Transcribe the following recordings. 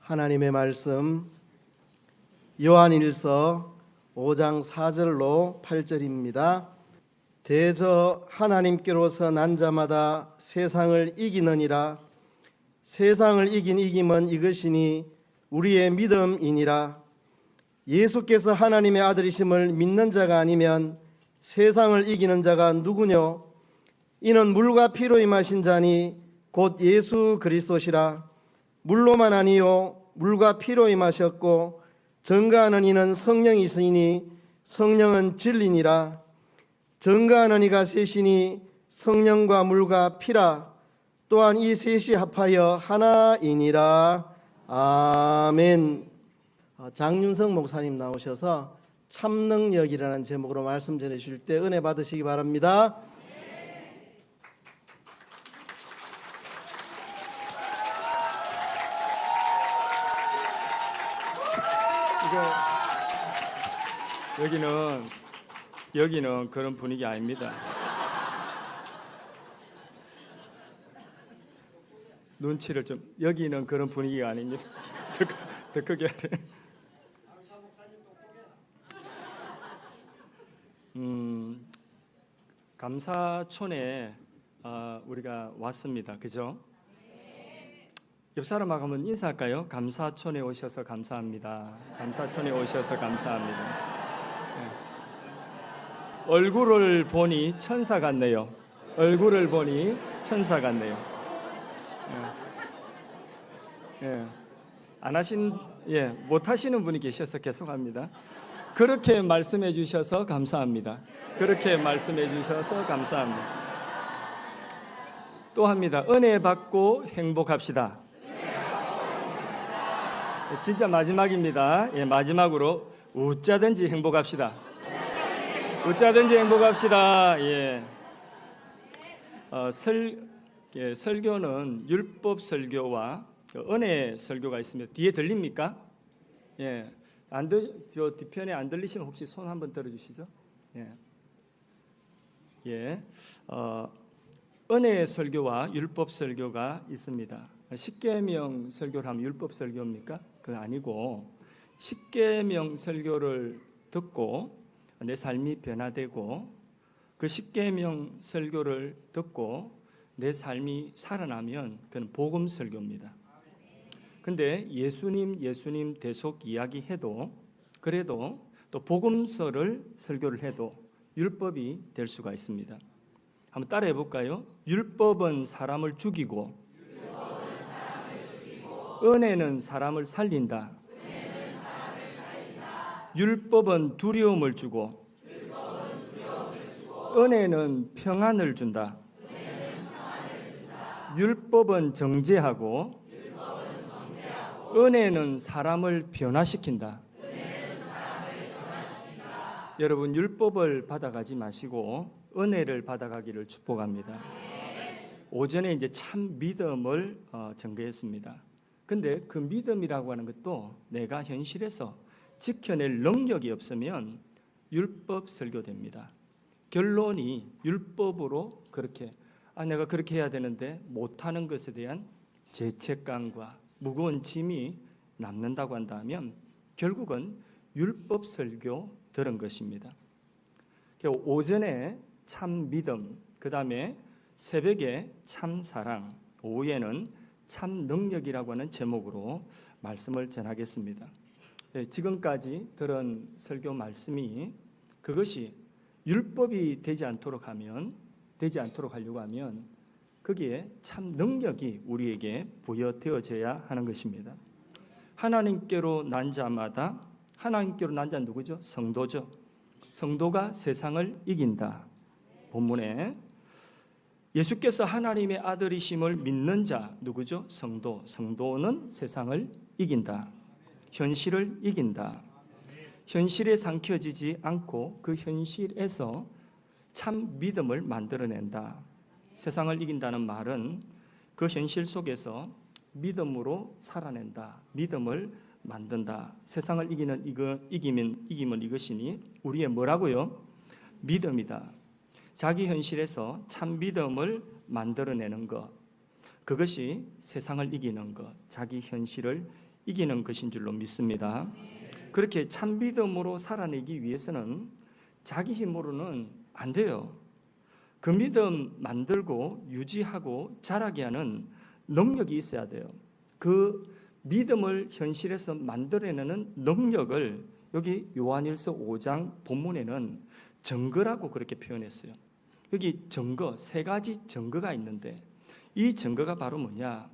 하나님의 말씀 요한일서 5장 4절로 8절입니다. 대저 하나님께로서 난 자마다 세상을 이기느니라. 세상을 이긴 이김은 이것이니 우리의 믿음이니라. 예수께서 하나님의 아들이심을 믿는 자가 아니면 세상을 이기는 자가 누구뇨? 이는 물과 피로 임하신 자니 곧 예수 그리스도시라. 물로만 아니요 물과 피로 임하셨고 증거하는 이는 성령이 있으니 성령은 진리니라. 증거하는 이가 셋이니 성령과 물과 피라. 또한 이 셋이 합하여 하나이니라. 아멘. 장윤성 목사님 나오셔서 참능력이라는 제목으로 말씀 전해주실 때 은혜 받으시기 바랍니다. 여기는 그런 분위기 아닙니다. 눈치를 좀, 여기는 그런 분위기가 아닙니다. 더 크게 하래. 감사촌에 우리가 왔습니다. 그죠? 옆 사람하고 한번 인사할까요? 감사촌에 오셔서 감사합니다. 감사촌에 오셔서 감사합니다. 네. 얼굴을 보니 천사 같네요. 얼굴을 보니 천사 같네요. 못 하시는 분이 계셔서 계속합니다. 그렇게 말씀해 주셔서 감사합니다. 그렇게 말씀해 주셔서 감사합니다. 또 합니다. 은혜 받고 행복합시다. 진짜 마지막입니다. 마지막으로 웃자든지 행복합시다. 웃자든지 행복합시다. 설교는 율법 설교와 은혜 설교가 있습니다. 뒤에 들립니까? 저 뒤편에 안 들리시면 혹시 손 한번 들어주시죠. 은혜 설교와 율법 설교가 있습니다. 십계명 설교를 하면 율법 설교입니까? 그건 아니고 십계명 설교를 듣고 내 삶이 변화되고 그 십계명 설교를 듣고 내 삶이 살아나면 그건 복음 설교입니다. 근데 예수님 대속 이야기해도 그래도 또 복음서를 설교를 해도 율법이 될 수가 있습니다. 한번 따라해 볼까요? 율법은 사람을 죽이고 은혜는 사람을 살린다. 율법은 두려움을 주고 은혜는 평안을 준다. 율법은 정죄하고 은혜는 사람을 변화시킨다. 여러분, 율법을 받아가지 마시고 은혜를 받아가기를 축복합니다. 오전에 이제 참 믿음을 전개했습니다. 근데 그 믿음이라고 하는 것도 내가 현실에서 지켜낼 능력이 없으면 율법 설교됩니다. 결론이 율법으로 그렇게 내가 그렇게 해야 되는데 못하는 것에 대한 죄책감과 무거운 짐이 남는다고 한다면 결국은 율법 설교 들은 것입니다. 오전에 참 믿음, 그 다음에 새벽에 참 사랑, 오후에는 참 능력이라고 하는 제목으로 말씀을 전하겠습니다. 지금까지 들은 설교 말씀이 그것이 율법이 되지 않도록 하려고 하면 거기에 참 능력이 우리에게 부여되어져야 하는 것입니다. 하나님께로 난 자마다, 하나님께로 난 자는 누구죠? 성도죠. 성도가 세상을 이긴다. 본문에 예수께서 하나님의 아들이심을 믿는 자 누구죠? 성도. 성도는 세상을 이긴다. 현실을 이긴다. 현실에 삼켜지지 않고 그 현실에서 참 믿음을 만들어낸다. 세상을 이긴다는 말은 그 현실 속에서 믿음으로 살아낸다. 믿음을 만든다. 세상을 이기는 이기면 이것이니 우리의 뭐라고요? 믿음이다. 자기 현실에서 참 믿음을 만들어내는 것, 그것이 세상을 이기는 것, 자기 현실을 이기는 것인 줄로 믿습니다. 그렇게 참 믿음으로 살아내기 위해서는 자기 힘으로는 안 돼요. 그 믿음 만들고 유지하고 자라게 하는 능력이 있어야 돼요. 그 믿음을 현실에서 만들어내는 능력을 여기 요한일서 5장 본문에는 증거라고 그렇게 표현했어요. 여기 증거, 세 가지 증거가 있는데 이 증거가 바로 뭐냐?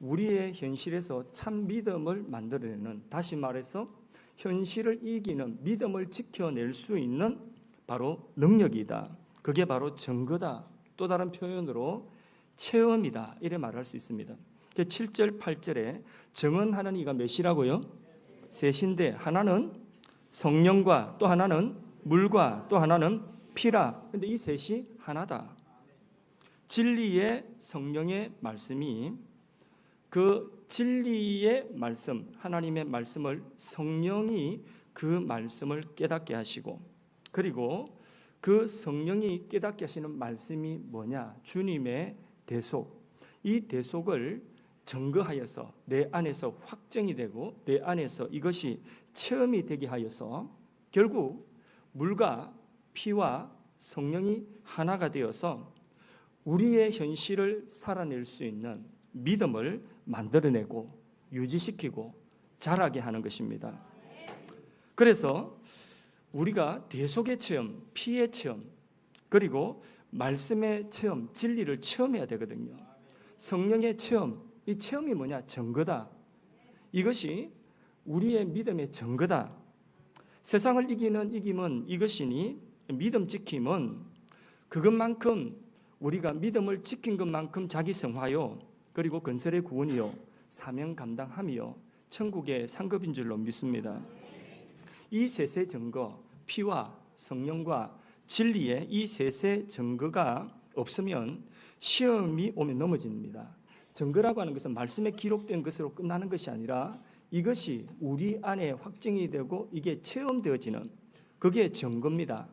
우리의 현실에서 참 믿음을 만들어내는, 다시 말해서 현실을 이기는 믿음을 지켜낼 수 있는 바로 능력이다. 그게 바로 증거다. 또 다른 표현으로 체험이다. 이래 말할 수 있습니다. 7절, 8절에 증언하는 이가 몇이라고요? 셋인데 하나는 성령과 또 하나는 물과 또 하나는 피라. 근데 이 셋이 하나다. 진리의 성령의 말씀이 그 진리의 말씀, 하나님의 말씀을 성령이 그 말씀을 깨닫게 하시고, 그리고 그 성령이 깨닫게 하시는 말씀이 뭐냐? 주님의 대속. 이 대속을 증거하여서 내 안에서 확정이 되고 내 안에서 이것이 체험이 되게 하여서 결국 물과 피와 성령이 하나가 되어서 우리의 현실을 살아낼 수 있는 믿음을 만들어내고 유지시키고 자라게 하는 것입니다. 그래서 우리가 대속의 체험, 피의 체험, 그리고 말씀의 체험, 진리를 체험해야 되거든요. 성령의 체험, 이 체험이 뭐냐? 증거다. 이것이 우리의 믿음의 증거다. 세상을 이기는 이김은 이것이니 믿음 지킴은 그것만큼 우리가 믿음을 지킨 것만큼 자기 성화요, 그리고 건설의 구원이요, 사명 감당함이요, 천국의 상급인 줄로 믿습니다. 이 셋의 증거, 피와 성령과 진리의 이 셋의 증거가 없으면 시험이 오면 넘어집니다. 증거라고 하는 것은 말씀에 기록된 것으로 끝나는 것이 아니라 이것이 우리 안에 확증이 되고 이게 체험되어지는, 그게 증거입니다.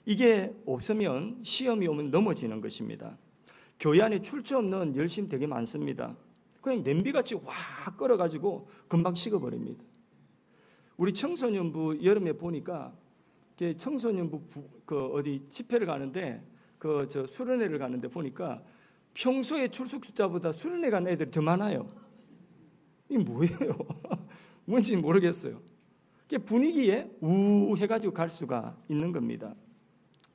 이게 없으면 시험이 오면 넘어지는 것입니다. 교회 안에 출처 없는 열심 되게 많습니다. 그냥 냄비같이 확 끓어가지고 금방 식어버립니다. 우리 청소년부 여름에 보니까 청소년부 어디 집회를 가는데 수련회를 가는데 보니까 평소에 출석 숫자보다 수련회 간 애들이 더 많아요. 이게 뭐예요? 뭔지 모르겠어요. 분위기에 우해가지고 갈 수가 있는 겁니다.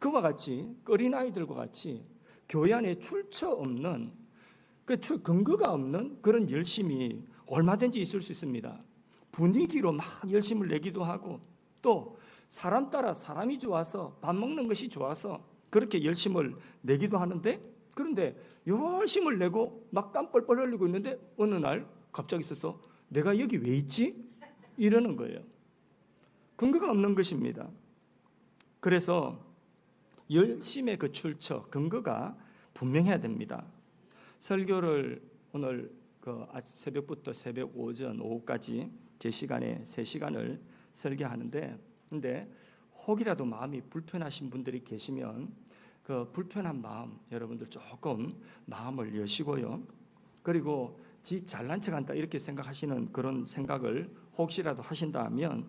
그와 같이 어린 아이들과 같이 교회 안에 출처 없는, 근거가 없는 그런 열심이 얼마든지 있을 수 있습니다. 분위기로 막 열심을 내기도 하고, 또 사람 따라 사람이 좋아서 밥 먹는 것이 좋아서 그렇게 열심을 내기도 하는데, 그런데 열심을 내고 막 땀 뻘뻘 흘리고 있는데 어느 날 갑자기 있어서 내가 여기 왜 있지? 이러는 거예요. 근거가 없는 것입니다. 그래서 열심의 그 출처, 근거가 분명해야 됩니다. 설교를 오늘 새벽부터 새벽 오전 오후까지 제 시간에 3시간을 설교하는데, 근데 혹이라도 마음이 불편하신 분들이 계시면 그 불편한 마음 여러분들 조금 마음을 여시고요. 그리고 지 잘난 척한다 이렇게 생각하시는 그런 생각을 혹시라도 하신다면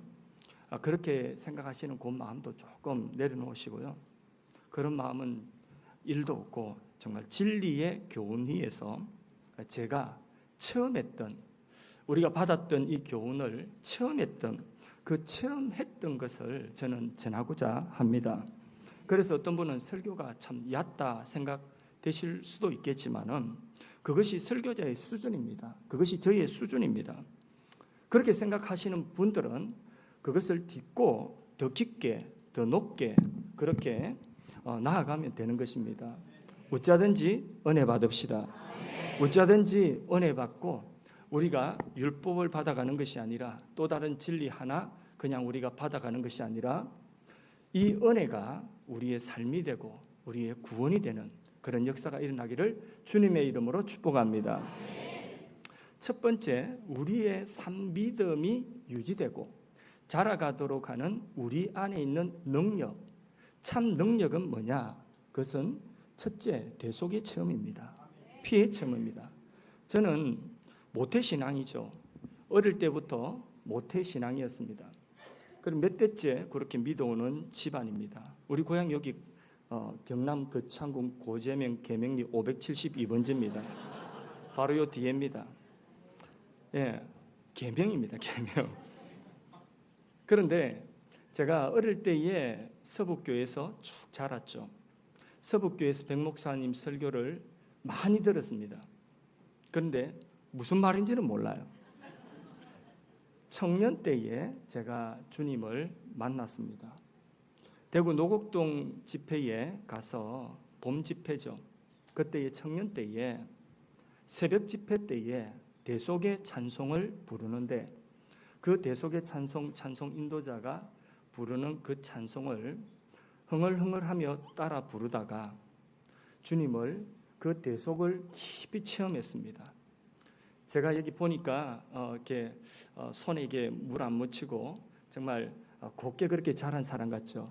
그렇게 생각하시는 그 마음도 조금 내려놓으시고요. 그런 마음은 일도 없고 정말 진리의 교훈 위에서 제가 체험했던, 우리가 받았던 이 교훈을 체험했던, 그 체험했던 것을 저는 전하고자 합니다. 그래서 어떤 분은 설교가 참 얕다 생각되실 수도 있겠지만은 그것이 설교자의 수준입니다. 그것이 저희의 수준입니다. 그렇게 생각하시는 분들은 그것을 딛고 더 깊게, 더 높게 그렇게 나아가면 되는 것입니다. 어찌하든지 은혜 받읍시다. 어찌하든지 은혜 받고 우리가 율법을 받아가는 것이 아니라 또 다른 진리 하나 그냥 우리가 받아가는 것이 아니라 이 은혜가 우리의 삶이 되고 우리의 구원이 되는 그런 역사가 일어나기를 주님의 이름으로 축복합니다. 첫 번째, 우리의 삶 믿음이 유지되고 자라가도록 하는 우리 안에 있는 능력. 참 능력은 뭐냐? 그것은 첫째, 대속의 체험입니다. 피의 체험입니다. 저는 모태신앙이죠. 어릴 때부터 모태 신앙이었습니다. 그리고 몇 대째 그렇게 믿어오는 집안입니다. 우리 고향 여기 경남 거창군 고재명 계명리 572번지입니다. 바로 요 뒤에입니다. 예, 계명입니다. 계명. 그런데 제가 어릴 때에 서북교에서 쭉 자랐죠. 서북교에서 백 목사님 설교를 많이 들었습니다. 그런데 무슨 말인지는 몰라요. 청년 때에 제가 주님을 만났습니다. 대구 노곡동 집회에 가서 봄 집회죠. 그때의 청년 때에 새벽 집회 때에 대속의 찬송을 부르는데 그 대속의 찬송 인도자가 부르는 그 찬송을 흥얼흥얼하며 따라 부르다가 주님을 그 대속을 깊이 체험했습니다. 제가 여기 보니까 이렇게 손에 이게 물 안 묻히고 정말 곱게 그렇게 자란 사람 같죠.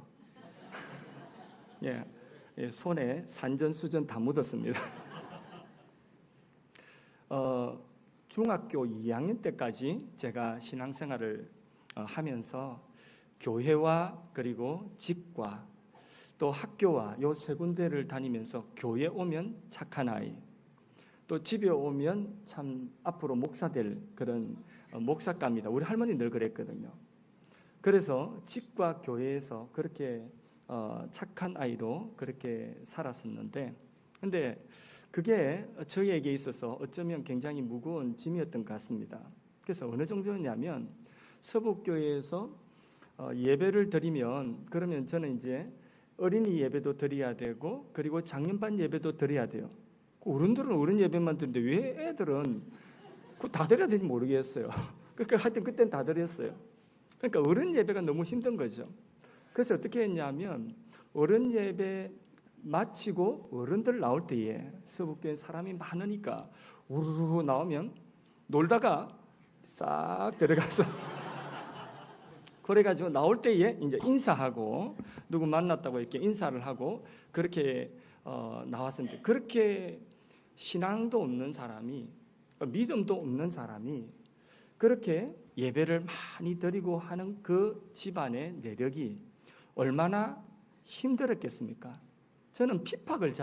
예, 손에 산전수전 다 묻었습니다. 중학교 2학년 때까지 제가 신앙생활을 하면서 교회와 그리고 집과 또 학교와 요 세 군데를 다니면서 교회 오면 착한 아이, 또 집에 오면 참 앞으로 목사 될 그런 목사감이다. 우리 할머니 늘 그랬거든요. 그래서 집과 교회에서 그렇게 착한 아이로 그렇게 살았었는데, 근데 그게 저희에게 있어서 어쩌면 굉장히 무거운 짐이었던 것 같습니다. 그래서 어느 정도였냐면 서북교회에서 예배를 드리면 그러면 저는 이제 어린이 예배도 드려야 되고 그리고 장년반 예배도 드려야 돼요. 어른들은 어른 예배만 드는데 왜 애들은 다 드려야 되는지 모르겠어요. 그러니까 하여튼 그때는 다 드렸어요. 그러니까 어른 예배가 너무 힘든 거죠. 그래서 어떻게 했냐면 어른 예배 마치고 어른들 나올 때에 서북교회 사람이 많으니까 우르르 나오면 놀다가 싹 들어가서 그래가지고 나올 때에 이제 인사하고 누구 만났다고 이렇게 인사를 하고 그렇게 나왔습니다. 그렇게 신앙도 없는 사람이, 믿음도 없는 사람이 그렇게 예배를 많이 드리고 하는 그 집안의 내력이 얼마나 힘들었겠습니까? 저는 핍박을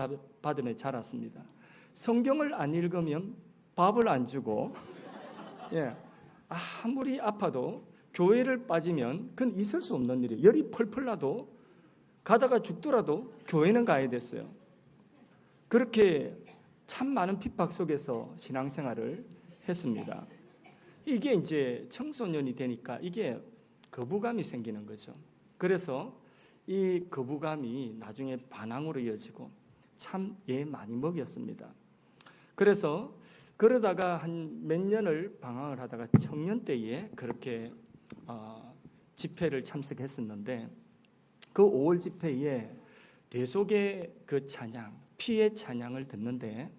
받으며 자랐습니다. 성경을 안 읽으면 밥을 안 주고, 예, 아무리 아파도 교회를 빠지면 그건 있을 수 없는 일이에요. 열이 펄펄 나도 가다가 죽더라도 교회는 가야 됐어요. 그렇게 참 많은 핍박 속에서 신앙생활을 했습니다. 이게 이제 청소년이 되니까 이게 거부감이 생기는 거죠. 그래서 이 거부감이 나중에 반항으로 이어지고 참 많이 먹였습니다. 그래서 그러다가 한 몇 년을 방황을 하다가 청년 때에 그렇게 집회를 참석했었는데 그 5월 집회에 대속의 그 찬양, 피의 찬양을 듣는데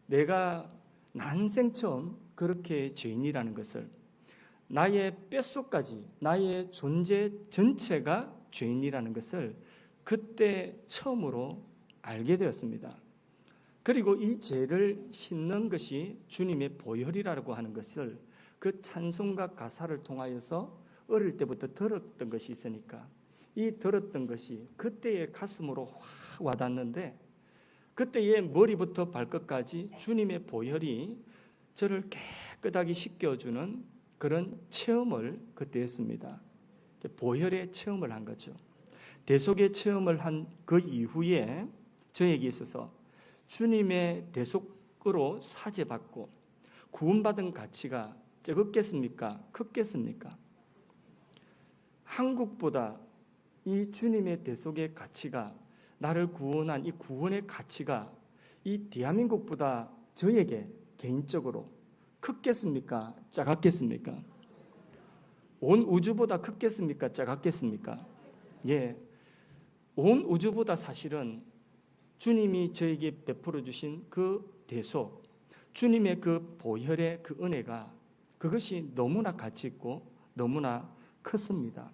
내가 난생 처음 그렇게 죄인이라는 것을, 나의 뼛속까지 나의 존재 전체가 죄인이라는 것을 그때 처음으로 알게 되었습니다. 그리고 이 죄를 씻는 것이 주님의 보혈이라고 하는 것을 그 찬송과 가사를 통하여서 어릴 때부터 들었던 것이 있으니까 이 들었던 것이 그때의 가슴으로 확 와닿는데 그때의 머리부터 발끝까지 주님의 보혈이 저를 깨끗하게 씻겨주는 그런 체험을 그때 했습니다. 보혈의 체험을 한 거죠. 대속의 체험을 한 그 이후에 저에게 있어서 주님의 대속으로 사죄받고 구원받은 가치가 적었겠습니까? 컸겠습니까? 한국보다 이 주님의 대속의 가치가, 나를 구원한 이 구원의 가치가 이 대한민국보다 저에게 개인적으로 컸겠습니까? 작았겠습니까? 온 우주보다 컸겠습니까? 작았겠습니까? 예, 온 우주보다 사실은 주님이 저에게 베풀어 주신 그 대속, 주님의 그 보혈의 그 은혜가 그것이 너무나 가치 있고 너무나 컸습니다.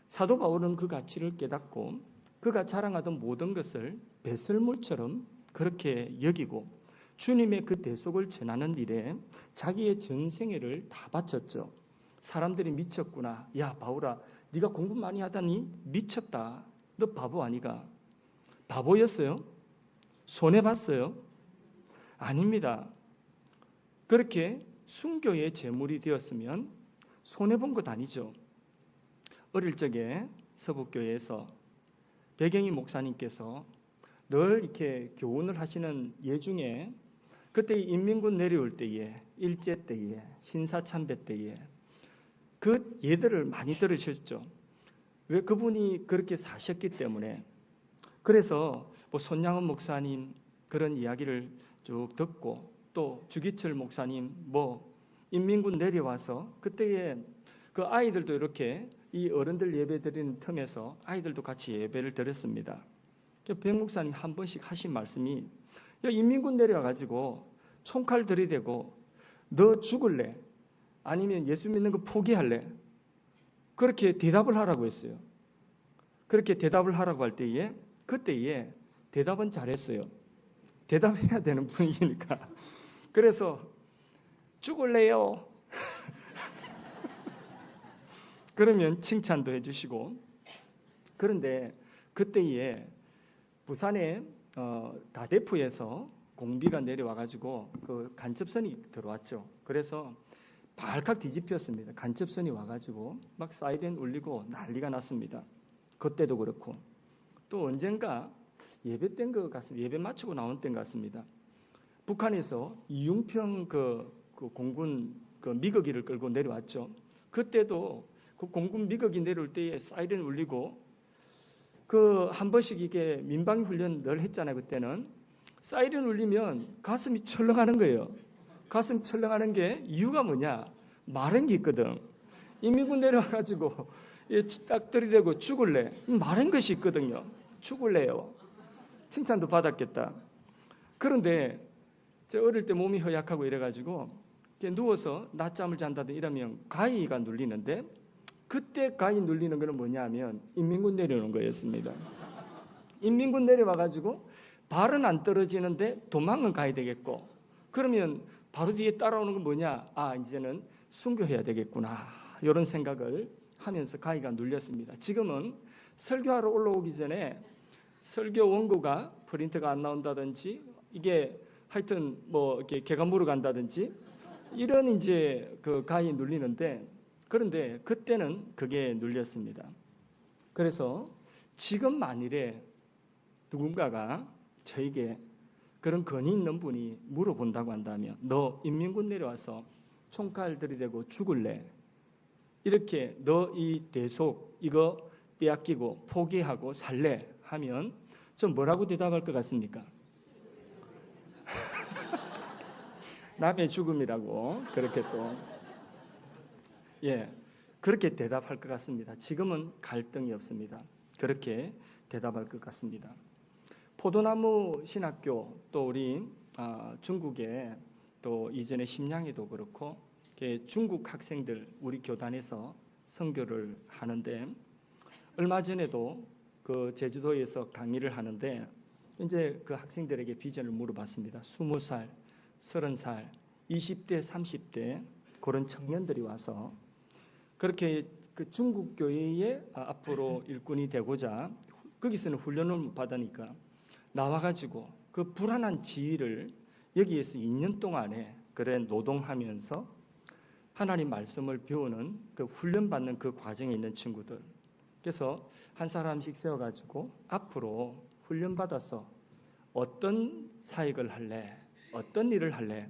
사도 바울은 그 가치를 깨닫고 그가 자랑하던 모든 것을 배설물처럼 그렇게 여기고 주님의 그 대속을 전하는 일에 자기의 전생애를 다 바쳤죠. 사람들이 미쳤구나. 야 바울아, 네가 공부 많이 하다니 미쳤다. 너 바보 아니가? 바보였어요? 손해봤어요? 아닙니다. 그렇게 순교의 제물이 되었으면 손해본 것 아니죠. 어릴 적에 서북교회에서 배경희 목사님께서 늘 이렇게 교훈을 하시는 예 중에 그때 인민군 내려올 때에, 일제 때에, 신사참배 때에 그 예들을 많이 들으셨죠. 왜? 그분이 그렇게 사셨기 때문에. 그래서 뭐 손양원 목사님 그런 이야기를 쭉 듣고 또 주기철 목사님 뭐 인민군 내려와서 그때에 그 아이들도 이렇게 이 어른들 예배 드리는 틈에서 아이들도 같이 예배를 드렸습니다. 백 목사님 한 번씩 하신 말씀이, 야, 인민군 내려와가지고 총칼 들이대고 너 죽을래? 아니면 예수 믿는 거 포기할래? 그렇게 대답을 하라고 했어요. 그렇게 대답을 하라고 할 때에 그때에 대답은 잘했어요. 대답해야 되는 분위기니까. 그래서 죽을래요. 그러면 칭찬도 해주시고. 그런데 그때에 부산에 다대포에서 공비가 내려와가지고 그 간첩선이 들어왔죠. 그래서 발칵 뒤집혔습니다. 간첩선이 와가지고 막 사이렌 울리고 난리가 났습니다. 그때도 그렇고 또 언젠가 예배 때인 것 같습니다. 예배 마치고 나온 때인 것 같습니다. 북한에서 이융평 그 공군 그 미거기를 끌고 내려왔죠. 그때도 그 공군 미거기 내려올 때에 사이렌 울리고 그 한 번씩 이게 민방위 훈련 늘 했잖아요. 그때는 사이렌 울리면 가슴이 철렁하는 거예요. 가슴 철렁하는 게 이유가 뭐냐? 마른 게 있거든. 인민군 내려와가지고 딱 들이대고 죽을래? 마른 것이 있거든요. 죽을래요. 칭찬도 받았겠다. 그런데 제가 어릴 때 몸이 허약하고 이래가지고 누워서 낮잠을 잔다든 이러면 가위가 눌리는데 그때 가위 눌리는 거는 뭐냐면 인민군 내려오는 거였습니다. 인민군 내려와가지고 발은 안 떨어지는데 도망은 가야 되겠고 그러면 바로 뒤에 따라오는 건 뭐냐? 아 이제는 순교해야 되겠구나. 이런 생각을 하면서 가위가 눌렸습니다. 지금은 설교하러 올라오기 전에 설교 원고가 프린트가 안 나온다든지 이게 하여튼 뭐 이렇게 개가 물어간다든지 이런 이제 그 가위 눌리는데 그런데 그때는 그게 눌렸습니다. 그래서 지금 만일에 누군가가 저에게 그런 건의 있는 분이 물어본다고 한다면 너 인민군 내려와서 총칼 들이대고 죽을래? 이렇게 너 이 대속 이거 빼앗기고 포기하고 살래? 하면 좀 뭐라고 대답할 것 같습니까? 남의 죽음이라고 그렇게 또 그렇게 대답할 것 같습니다. 지금은 갈등이 없습니다. 그렇게 대답할 것 같습니다. 포도나무 신학교 또 우리 중국에 또 이전에 심양에도 그렇고 중국 학생들 우리 교단에서 선교를 하는데 얼마 전에도 그 제주도에서 강의를 하는데 이제 그 학생들에게 비전을 물어봤습니다. 20살, 30살, 20대, 30대 그런 청년들이 와서 그렇게 그 중국 교회의 앞으로 일꾼이 되고자 거기서는 훈련을 받으니까 나와가지고 그 불안한 지위를 여기에서 2년 동안에 그래 노동하면서 하나님 말씀을 배우는 그 훈련받는 그 과정에 있는 친구들. 그래서 한 사람씩 세워가지고 앞으로 훈련받아서 어떤 사역을 할래? 어떤 일을 할래?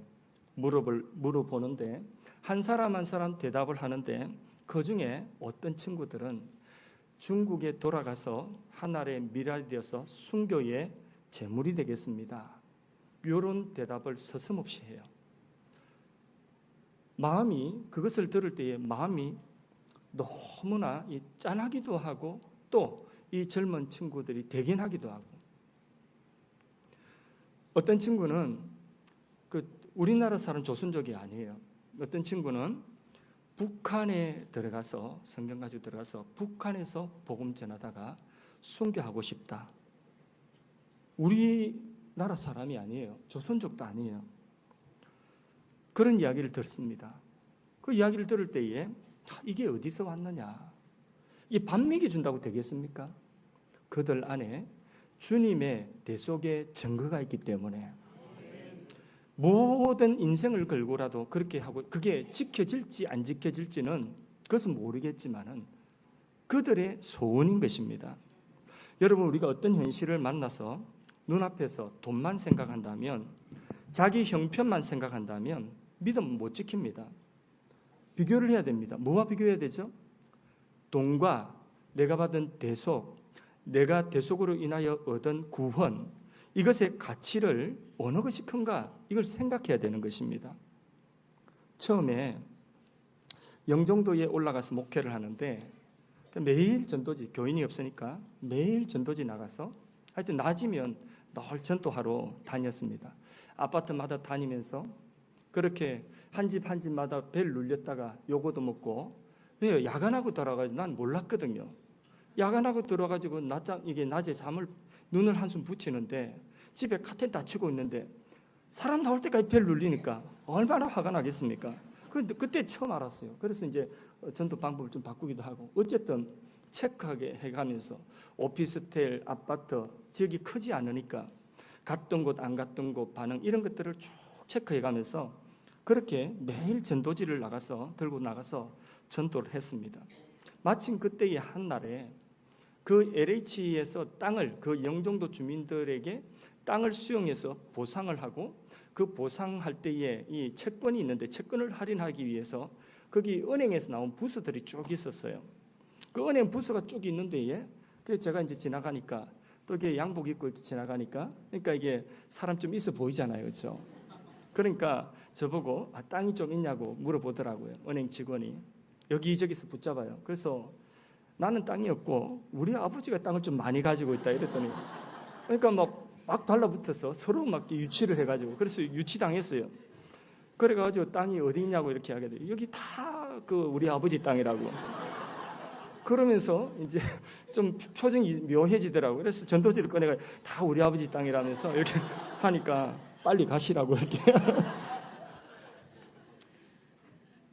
물어보는데 한 사람 한 사람 대답을 하는데 그 중에 어떤 친구들은 중국에 돌아가서 하나의 미랄이 되어서 순교의 제물이 되겠습니다. 이런 대답을 서슴없이 해요. 마음이 그것을 들을 때에 마음이 너무나 짠하기도 하고 또 이 젊은 친구들이 대견하기도 하고 어떤 친구는 그 우리나라 사람 조선족이 아니에요. 어떤 친구는 북한에 들어가서 성경 가지고 들어가서 북한에서 복음 전하다가 순교하고 싶다. 우리 나라 사람이 아니에요. 조선족도 아니에요. 그런 이야기를 들었습니다. 그 이야기를 들을 때에 이게 어디서 왔느냐? 이 밥 먹여준다고 되겠습니까? 그들 안에 주님의 대속의 증거가 있기 때문에 모든 인생을 걸고라도 그렇게 하고 그게 지켜질지 안 지켜질지는 그것은 모르겠지만은 그들의 소원인 것입니다. 여러분, 우리가 어떤 현실을 만나서 눈앞에서 돈만 생각한다면, 자기 형편만 생각한다면 믿음 못 지킵니다. 비교를 해야 됩니다. 뭐와 비교해야 되죠? 돈과 내가 받은 대속, 내가 대속으로 인하여 얻은 구원, 이것의 가치를 어느 것이 큰가, 이걸 생각해야 되는 것입니다. 처음에 영종도에 올라가서 목회를 하는데 매일 전도지, 교인이 없으니까 매일 전도지 나가서 하여튼 낮이면 늘 전도하러 다녔습니다. 아파트마다 다니면서 그렇게 한 집 한 집마다 벨 눌렸다가 요거도 먹고, 왜요? 야간하고 들어가지고 난 몰랐거든요. 야간하고 들어가지고 이게 낮에 눈을 한숨 붙이는데 집에 카텐 닫히고 있는데 사람 나올 때까지 벨 눌리니까 얼마나 화가 나겠습니까? 그런데 그때 처음 알았어요. 그래서 이제 전도 방법을 좀 바꾸기도 하고, 어쨌든 체크하게 해가면서 오피스텔, 아파트 지역이 크지 않으니까 갔던 곳 안 갔던 곳 반응 이런 것들을 쭉 체크해가면서 그렇게 매일 전도지를 들고 나가서 전도를 했습니다. 마침 그때의 한날에 그 LH에서 땅을, 그 영종도 주민들에게 땅을 수용해서 보상을 하고, 그 보상할 때에 이 채권이 있는데 채권을 할인하기 위해서 거기 은행에서 나온 부서들이 쭉 있었어요. 그 은행 부서가 쭉 있는데 제가 이제 지나가니까 또 이게 양복 입고 이렇게 지나가니까, 그러니까 이게 사람 좀 있어 보이잖아요, 그렇죠? 그러니까 저보고 땅이 좀 있냐고 물어보더라고요. 은행 직원이 여기저기서 붙잡아요. 그래서 나는 땅이 없고 우리 아버지가 땅을 좀 많이 가지고 있다 이랬더니, 그러니까 막 달라붙어서 서로 막 유치를 해가지고, 그래서 유치당했어요. 그래가지고 땅이 어디 있냐고 이렇게 하게 돼요. 여기 다 그 우리 아버지 땅이라고. 그러면서 이제 좀 표정이 묘해지더라고요. 그래서 전도지를 꺼내가 다 우리 아버지 땅이라면서 이렇게 하니까 빨리 가시라고 이렇게.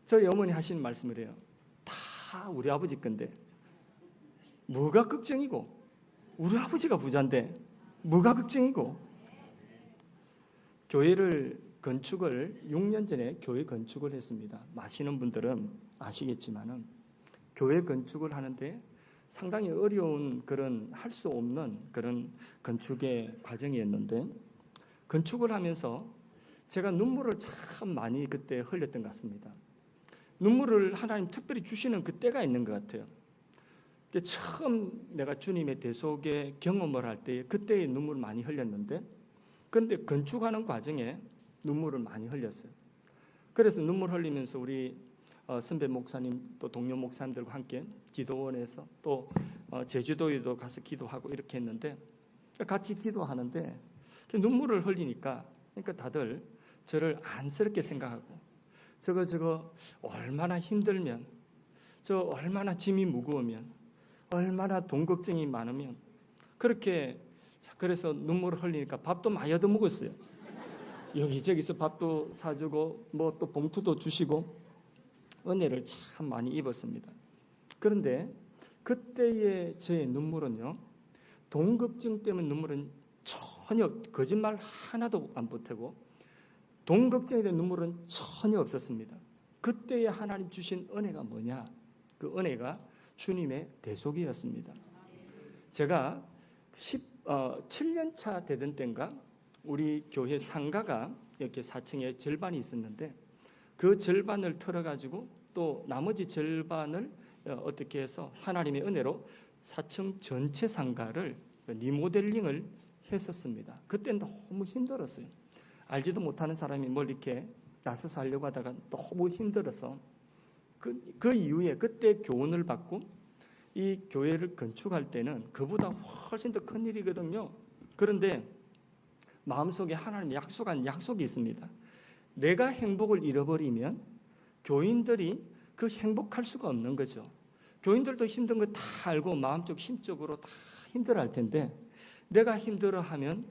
저희 어머니 하시는 말씀을 해요. 다 우리 아버지 건데 뭐가 걱정이고, 우리 아버지가 부자인데 뭐가 걱정이고. 교회를 건축을 6년 전에 교회 건축을 했습니다. 아시는 분들은 아시겠지만은 교회 건축을 하는데 상당히 어려운 그런 할 수 없는 그런 건축의 과정이었는데, 건축을 하면서 제가 눈물을 참 많이 그때 흘렸던 것 같습니다. 눈물을 하나님 특별히 주시는 그때가 있는 것 같아요. 처음 내가 주님의 대속의 경험을 할 때 그때의 눈물을 많이 흘렸는데, 그런데 건축하는 과정에 눈물을 많이 흘렸어요. 그래서 눈물 흘리면서 우리 선배 목사님 또 동료 목사님들과 함께 기도원에서 또 제주도에도 가서 기도하고 이렇게 했는데, 같이 기도하는데 눈물을 흘리니까, 그러니까 다들 저를 안쓰럽게 생각하고, 저거 얼마나 힘들면, 저 얼마나 짐이 무거우면, 얼마나 돈 걱정이 많으면 그렇게. 그래서 눈물을 흘리니까 밥도 많이 얻어 먹었어요. 여기저기서 밥도 사주고 뭐 또 봉투도 주시고 은혜를 참 많이 입었습니다. 그런데 그때의 저의 눈물은요, 돈 걱정 때문에 눈물은 전혀, 거짓말 하나도 안 보태고 돈 걱정에 대한 눈물은 전혀 없었습니다. 그때의 하나님 주신 은혜가 뭐냐? 그 은혜가 주님의 대속이었습니다. 제가 7년 차 되던 때인가 우리 교회 상가가 이렇게 4층에 절반이 있었는데, 그 절반을 털어가지고 또 나머지 절반을 어떻게 해서 하나님의 은혜로 4층 전체 상가를 리모델링을 했었습니다. 그때 너무 힘들었어요. 알지도 못하는 사람이 뭘 이렇게 나서서 하려고 하다가 너무 힘들어서 그 이후에 그때 교훈을 받고 이 교회를 건축할 때는 그보다 훨씬 더 큰 일이거든요. 그런데 마음속에 하나님 약속한 약속이 있습니다. 내가 행복을 잃어버리면 교인들이 그 행복할 수가 없는 거죠. 교인들도 힘든 거 다 알고 마음적 심적으로 다 힘들어할 텐데, 내가 힘들어하면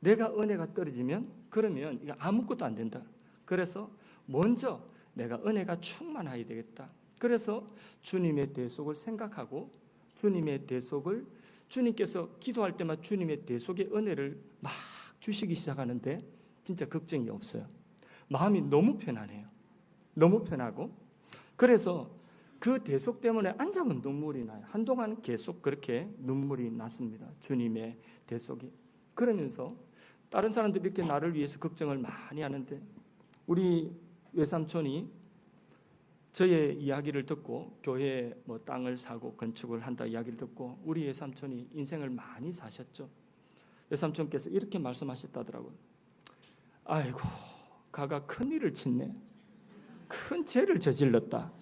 내가 은혜가 떨어지면 그러면 이거 아무것도 안 된다. 그래서 먼저 내가 은혜가 충만해야 되겠다. 그래서 주님의 대속을 생각하고 주님의 대속을 주님께서 기도할 때마다 주님의 대속의 은혜를 막 주시기 시작하는데 진짜 걱정이 없어요. 마음이 너무 편안해요. 너무 편하고 그래서 그 대속 때문에 안 잡은 눈물이 나요. 한동안 계속 그렇게 눈물이 났습니다. 주님의 대속이. 그러면서 다른 사람들이 이렇게 나를 위해서 걱정을 많이 하는데 우리 외삼촌이 저의 이야기를 듣고 교회에 뭐 땅을 사고 건축을 한다 이야기를 듣고 우리 외삼촌이 인생을 많이 사셨죠. 외삼촌께서 이렇게 말씀하셨다더라고요. 아이고, 가가 큰 일을 짓네. 큰 죄를 저질렀다.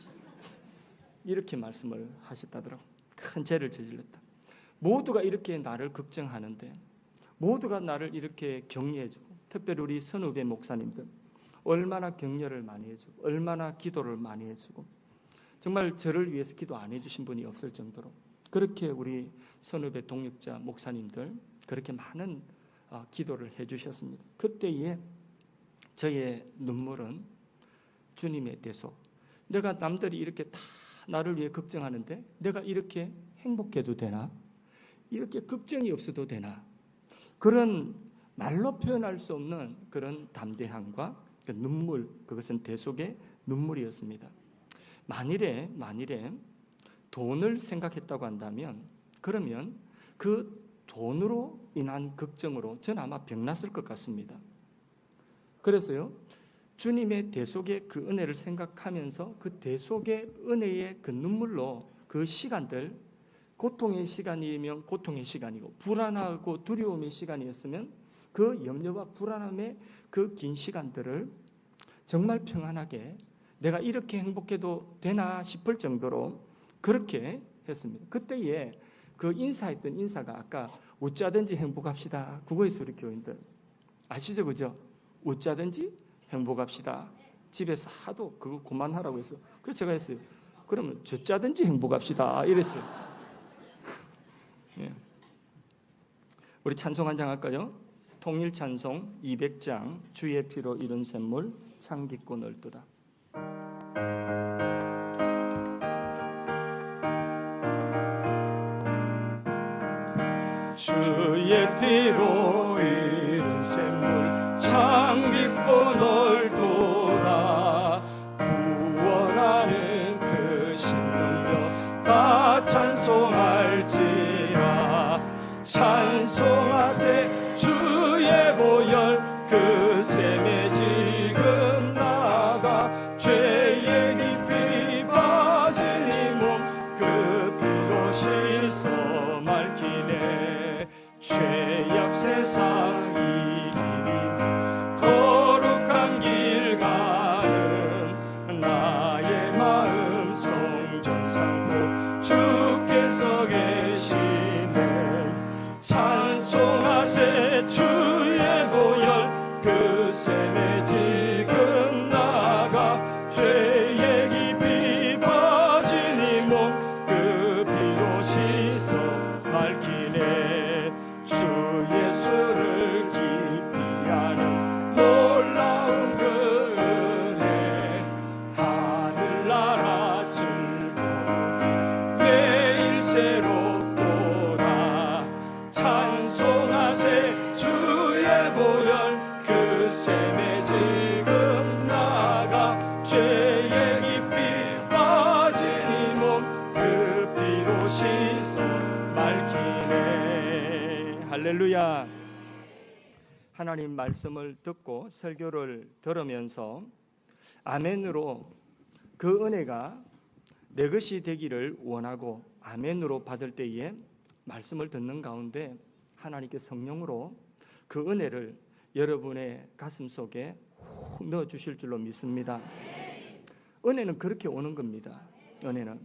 이렇게 말씀을 하셨다더라고요. 큰 죄를 저질렀다. 모두가 이렇게 나를 걱정하는데 모두가 나를 이렇게 격려해주고 특별히 우리 선후배 목사님들 얼마나 격려를 많이 해주고 얼마나 기도를 많이 해주고 정말 저를 위해서 기도 안 해주신 분이 없을 정도로 그렇게 우리 선후배 동역자 목사님들 그렇게 많은 기도를 해주셨습니다. 그때에 저의 눈물은 주님의 대속. 내가 남들이 이렇게 다 나를 위해 걱정하는데 내가 이렇게 행복해도 되나? 이렇게 걱정이 없어도 되나? 그런 말로 표현할 수 없는 그런 담대함과 그 눈물, 그것은 대속의 눈물이었습니다. 만일에 돈을 생각했다고 한다면 그러면 그 돈으로 인한 걱정으로 저는 아마 병났을 것 같습니다. 그래서요 주님의 대속의 그 은혜를 생각하면서 그 대속의 은혜의 그 눈물로 그 시간들 고통의 시간이면 고통의 시간이고 불안하고 두려움의 시간이었으면 그 염려와 불안함의 그 긴 시간들을 정말 평안하게 내가 이렇게 행복해도 되나 싶을 정도로 그렇게 했습니다. 그때에 그 인사했던 인사가 아까 어찌하든지 행복합시다. 그거에서 우리 교인들 아시죠? 그죠? 어찌하든지 행복합시다. 집에서 하도 그거 그만하라고 해서 그래서 제가 했어요. 그러면 저짜든지 행복합시다. 이랬어요. 예. 우리 찬송 한 장 할까요? 통일 찬송 200장 주의 피로 이룬 샘물 참 깊고 넓도다. 주의 피로 이룬 샘물 참 깊고 넓도다. 구원하는 그 신능력 다 찬송할지라. 찬송하세 주의 보혈 그 샘에 지금 나가 죄의 깊이 빠진 이 몸 그 피로 씻어 맑히네. 죄악 세상 이기니 거룩한 길 가는 나의 마음 성전 삼고 주께서 계시네. 찬송하세 주의 보혈 그 샘에 지금 나가 죄의 깊이 빠진 이 몸 그 피로 씻어 밝히네. 주 예수를 깊이 아는 놀라운 그 은혜 하늘나라 즐거움이 매일 새롭도다. 찬송하세 주의 보혈 그 샘에 지금 나가 죄의 깊이 빠진 이 몸 그 피로 씻어 맑히네. 할렐루야. 하나님 말씀을 듣고 설교를 들으면서 아멘으로 그 은혜가 내 것이 되기를 원하고 아멘으로 받을 때에 말씀을 듣는 가운데 하나님께 성령으로 그 은혜를 여러분의 가슴 속에 훅 넣어주실 줄로 믿습니다. 은혜는 그렇게 오는 겁니다. 은혜는.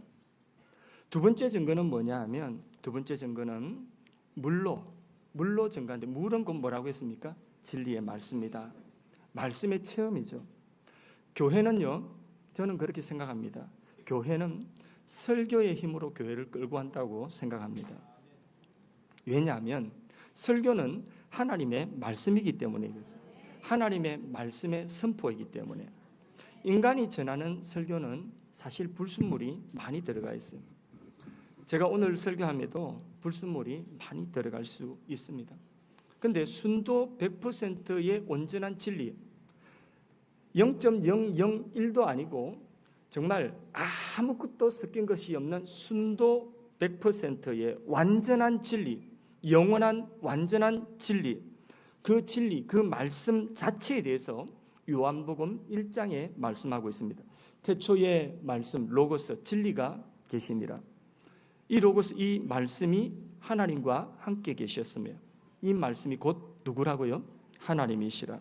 두 번째 증거는 뭐냐 하면 두 번째 증거는 물로 증거하는데 물은 곧 뭐라고 했습니까? 진리의 말씀이다. 말씀의 체험이죠. 교회는요, 저는 그렇게 생각합니다. 교회는 설교의 힘으로 교회를 끌고 간다고 생각합니다. 왜냐하면 설교는 하나님의 말씀이기 때문에 그렇습니다. 하나님의 말씀의 선포이기 때문에 인간이 전하는 설교는 사실 불순물이 많이 들어가 있어요. 제가 오늘 설교함에도 불순물이 많이 들어갈 수 있습니다. 근데 순도 100%의 온전한 진리 0.001도 아니고 정말 아무것도 섞인 것이 없는 순도 100%의 완전한 진리, 영원한 완전한 진리, 그 진리, 그 말씀 자체에 대해서 요한복음 1장에 말씀하고 있습니다. 태초의 말씀 로고스 진리가 계시니라. 이 로고스 이 말씀이 하나님과 함께 계셨으며 이 말씀이 곧 누구라고요? 하나님이시라.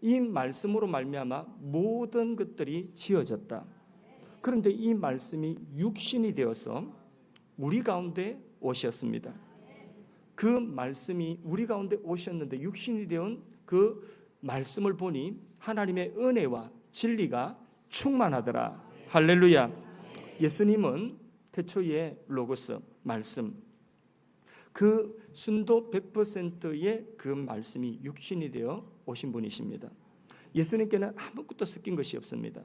이 말씀으로 말미암아 모든 것들이 지어졌다. 그런데 이 말씀이 육신이 되어서 우리 가운데 오셨습니다. 그 말씀이 우리 가운데 오셨는데 육신이 되온 그 말씀을 보니 하나님의 은혜와 진리가 충만하더라. 할렐루야. 예수님은 태초의 로고스 말씀 그 순도 100%의 그 말씀이 육신이 되어 오신 분이십니다. 예수님께는 아무것도 섞인 것이 없습니다.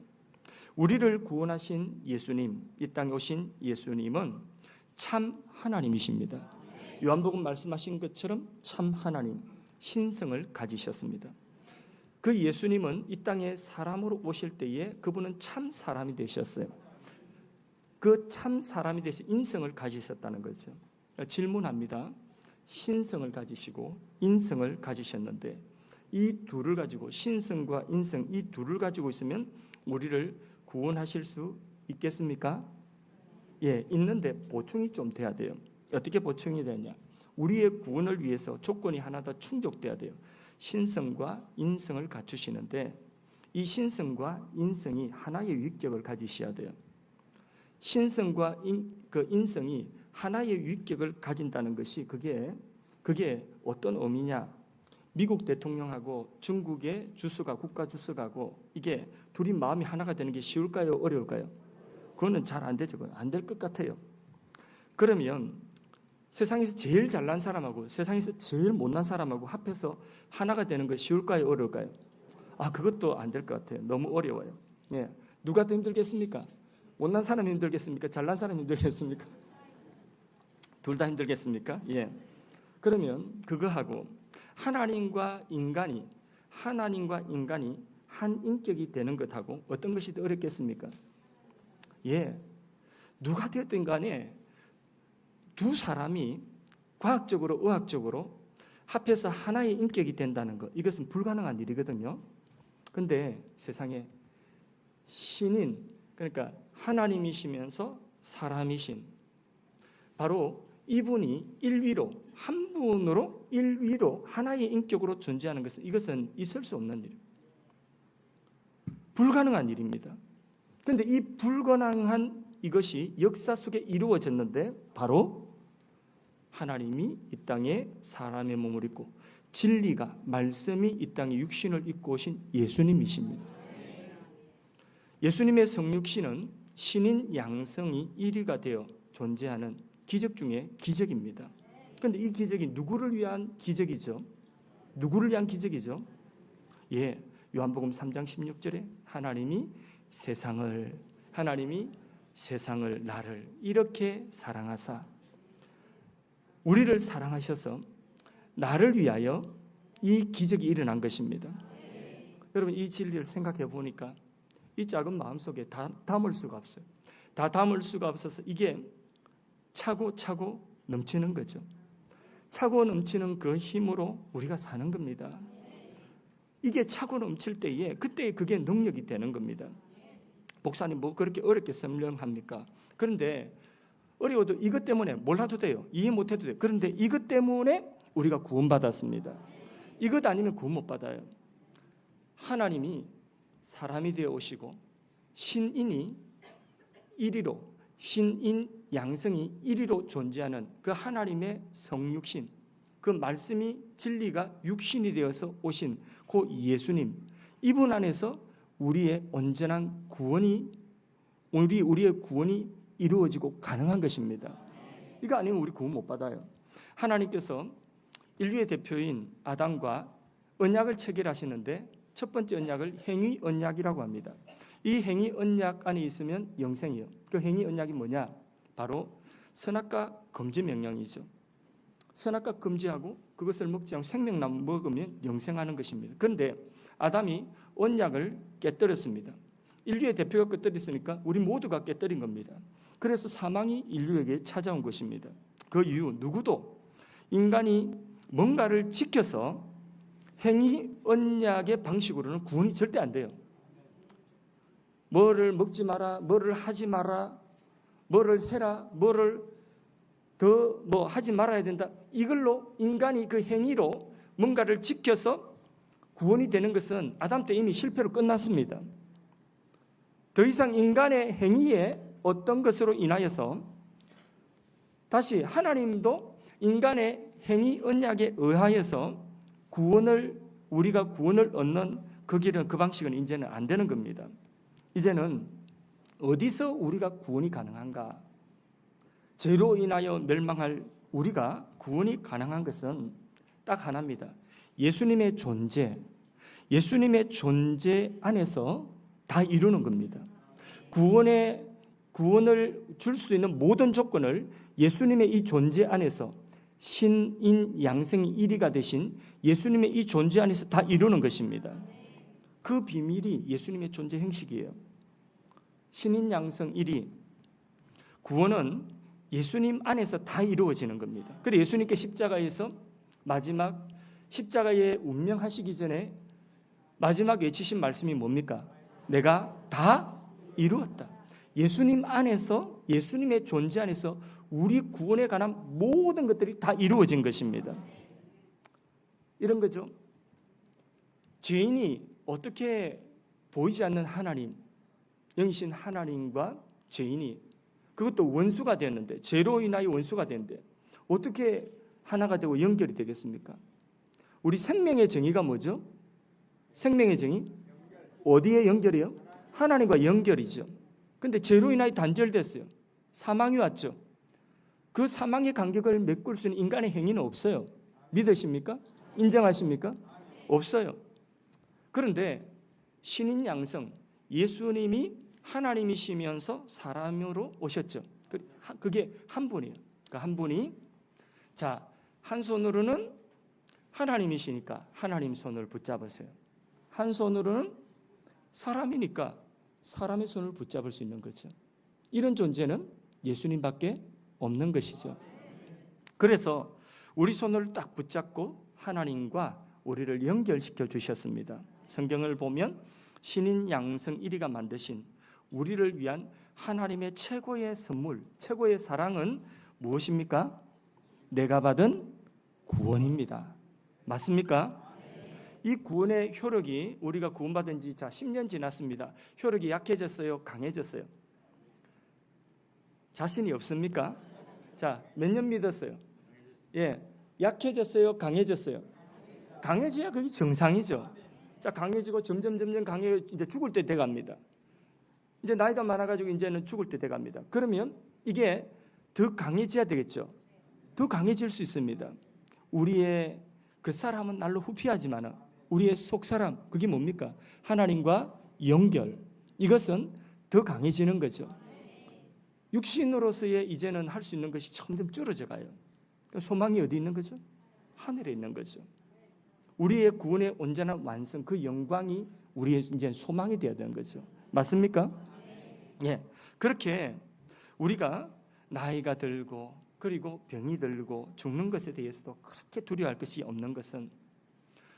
우리를 구원하신 예수님, 이 땅에 오신 예수님은 참 하나님이십니다. 요한복음 말씀하신 것처럼 참 하나님, 신성을 가지셨습니다. 그 예수님은 이 땅에 사람으로 오실 때에 그분은 참 사람이 되셨어요. 그 참 사람이 되셔 인성을 가지셨다는 거죠. 질문합니다. 신성을 가지시고 인성을 가지셨는데 이 둘을 가지고 신성과 인성 이 둘을 가지고 있으면 우리를 구원하실 수 있겠습니까? 예, 있는데 보충이 좀 돼야 돼요. 어떻게 보충이 되냐? 우리의 구원을 위해서 조건이 하나 더 충족돼야 돼요. 신성과 인성을 갖추시는데 이 신성과 인성이 하나의 위격을 가지셔야 돼요. 신성과 그 인성이 하나의 위격을 가진다는 것이 그게 어떤 의미냐? 미국 대통령하고 중국의 주석하고 국가 주석하고 이게 둘이 마음이 하나가 되는 게 쉬울까요? 어려울까요? 그거는 잘 안 되죠. 안 될 것 같아요. 그러면 세상에서 제일 잘난 사람하고 세상에서 제일 못난 사람하고 합해서 하나가 되는 거 쉬울까요? 어려울까요? 그것도 안 될 것 같아요. 너무 어려워요. 예. 누가 더 힘들겠습니까? 못난 사람이 힘들겠습니까? 잘난 사람이 힘들겠습니까? 둘 다 힘들겠습니까? 예. 그러면 그거하고 하나님과 인간이 한 인격이 되는 것하고 어떤 것이 더 어렵겠습니까? 예. 누가 되었든 간에 두 사람이 과학적으로 의학적으로 합해서 하나의 인격이 된다는 것 이것은 불가능한 일이거든요. 그런데 세상에 신인 그러니까 하나님이시면서 사람이신 바로 이분이 일위로 한 분으로 일위로 하나의 인격으로 존재하는 것은 이것은 있을 수 없는 일, 불가능한 일입니다. 그런데 이 불가능한 이것이 역사 속에 이루어졌는데 바로 하나님이 이 땅에 사람의 몸을 입고 진리가 말씀이 이 땅에 육신을 입고 오신 예수님이십니다. 예수님의 성육신은 신인 양성이 일위가 되어 존재하는 기적 중에 기적입니다. 그런데 이 기적이 누구를 위한 기적이죠? 누구를 위한 기적이죠? 예, 요한복음 3장 16절에 하나님이 세상을 나를 이렇게 사랑하사 우리를 사랑하셔서 나를 위하여 이 기적이 일어난 것입니다. 여러분 이 진리를 생각해 보니까 이 작은 마음속에 다 담을 수가 없어요. 다 담을 수가 없어서 이게 차고 넘치는 거죠. 차고 넘치는 그 힘으로 우리가 사는 겁니다. 이게 차고 넘칠 때에 그때 그게 능력이 되는 겁니다. 목사님 뭐 그렇게 어렵게 설명합니까? 그런데 어려워도 이것 때문에 몰라도 돼요. 이해 못해도 돼요. 그런데 이것 때문에 우리가 구원받았습니다. 이것 아니면 구원 못 받아요. 하나님이 사람이 되어 오시고 신인이 이리로 신인 양성이 이리로 존재하는 그 하나님의 성육신 그 말씀이 진리가 육신이 되어서 오신 그 예수님 이분 안에서 우리의 온전한 구원이 우리의 구원이 이루어지고 가능한 것입니다. 이거 아니면 우리 구원 못 받아요. 하나님께서 인류의 대표인 아담과 언약을 체결하시는데 첫 번째 언약을 행위 언약이라고 합니다. 이 행위 언약 안에 있으면 영생이요. 그 행위 언약이 뭐냐? 바로 선악과 금지 명령이죠. 선악과 금지하고 그것을 먹지 않고 생명나무 먹으면 영생하는 것입니다. 그런데 아담이 언약을 깨뜨렸습니다. 인류의 대표가 깨뜨렸으니까 우리 모두가 깨뜨린 겁니다. 그래서 사망이 인류에게 찾아온 것입니다. 그 이유 누구도 인간이 뭔가를 지켜서 행위 언약의 방식으로는 구원이 절대 안 돼요. 뭐를 먹지 마라, 뭐를 하지 마라, 뭐를 해라, 뭐를 더 뭐 하지 말아야 된다. 이걸로 인간이 그 행위로 뭔가를 지켜서 구원이 되는 것은 아담 때 이미 실패로 끝났습니다. 더 이상 인간의 행위에 어떤 것으로 인하여서 다시 하나님도 인간의 행위 언약에 의하여서 우리가 구원을 얻는 그 길은 그 방식은 이제는 안 되는 겁니다. 이제는 어디서 우리가 구원이 가능한가? 죄로 인하여 멸망할 우리가 구원이 가능한 것은 딱 하나입니다. 예수님의 존재, 예수님의 존재 안에서 다 이루는 겁니다. 구원을 줄 수 있는 모든 조건을 예수님의 이 존재 안에서 신인 양생이 1위가 되신 예수님의 이 존재 안에서 다 이루는 것입니다. 그 비밀이 예수님의 존재 형식이에요. 신인 양성 1위, 구원은 예수님 안에서 다 이루어지는 겁니다. 그래서 예수님께 십자가에서 마지막 십자가에 운명하시기 전에 마지막 외치신 말씀이 뭡니까? 내가 다 이루었다. 예수님 안에서, 예수님의 존재 안에서 우리 구원에 관한 모든 것들이 다 이루어진 것입니다. 이런 거죠. 죄인이 어떻게 보이지 않는 하나님, 영이신 하나님과 죄인이 그것도 원수가 되었는데, 죄로 인하여 원수가 되는데 어떻게 하나가 되고 연결이 되겠습니까? 우리 생명의 정의가 뭐죠? 생명의 정의? 어디에 연결이요? 하나님과 연결이죠. 근데 죄로 인하여 단절됐어요. 사망이 왔죠. 그 사망의 간격을 메꿀 수 있는 인간의 행위는 없어요. 믿으십니까? 인정하십니까? 없어요. 그런데 신인 양성, 예수님이 하나님이시면서 사람으로 오셨죠. 그게 한 분이에요. 그 한 분이 자, 한 손으로는 하나님이시니까 하나님 손을 붙잡으세요. 한 손으로는 사람이니까 사람의 손을 붙잡을 수 있는 거죠. 이런 존재는 예수님밖에 없는 것이죠. 그래서 우리 손을 딱 붙잡고 하나님과 우리를 연결시켜 주셨습니다. 성경을 보면 신인 양성 1위가 만드신 우리를 위한 하나님의 최고의 선물, 최고의 사랑은 무엇입니까? 내가 받은 구원입니다. 맞습니까? 이 구원의 효력이 우리가 구원받은 지 10년 지났습니다. 효력이 약해졌어요? 강해졌어요? 자신이 없습니까? 자, 몇 년 믿었어요? 예, 약해졌어요? 강해졌어요? 강해져야 그게 정상이죠. 자, 강해지고 점점 강해 이제 죽을 때 돼갑니다. 이제 나이가 많아가지고 이제는 죽을 때 돼갑니다. 그러면 이게 더 강해져야 되겠죠. 더 강해질 수 있습니다. 우리의 그 사람은 날로 후피하지만 우리의 속 사람 그게 뭡니까? 하나님과 연결. 이것은 더 강해지는 거죠. 육신으로서의 이제는 할 수 있는 것이 점점 줄어져 가요. 소망이 어디 있는 거죠? 하늘에 있는 거죠. 우리의 구원의 온전한 완성, 그 영광이 우리의 이제 소망이 되어야 되는 거죠. 맞습니까? 예. 그렇게 우리가 나이가 들고 그리고 병이 들고 죽는 것에 대해서도 그렇게 두려워할 것이 없는 것은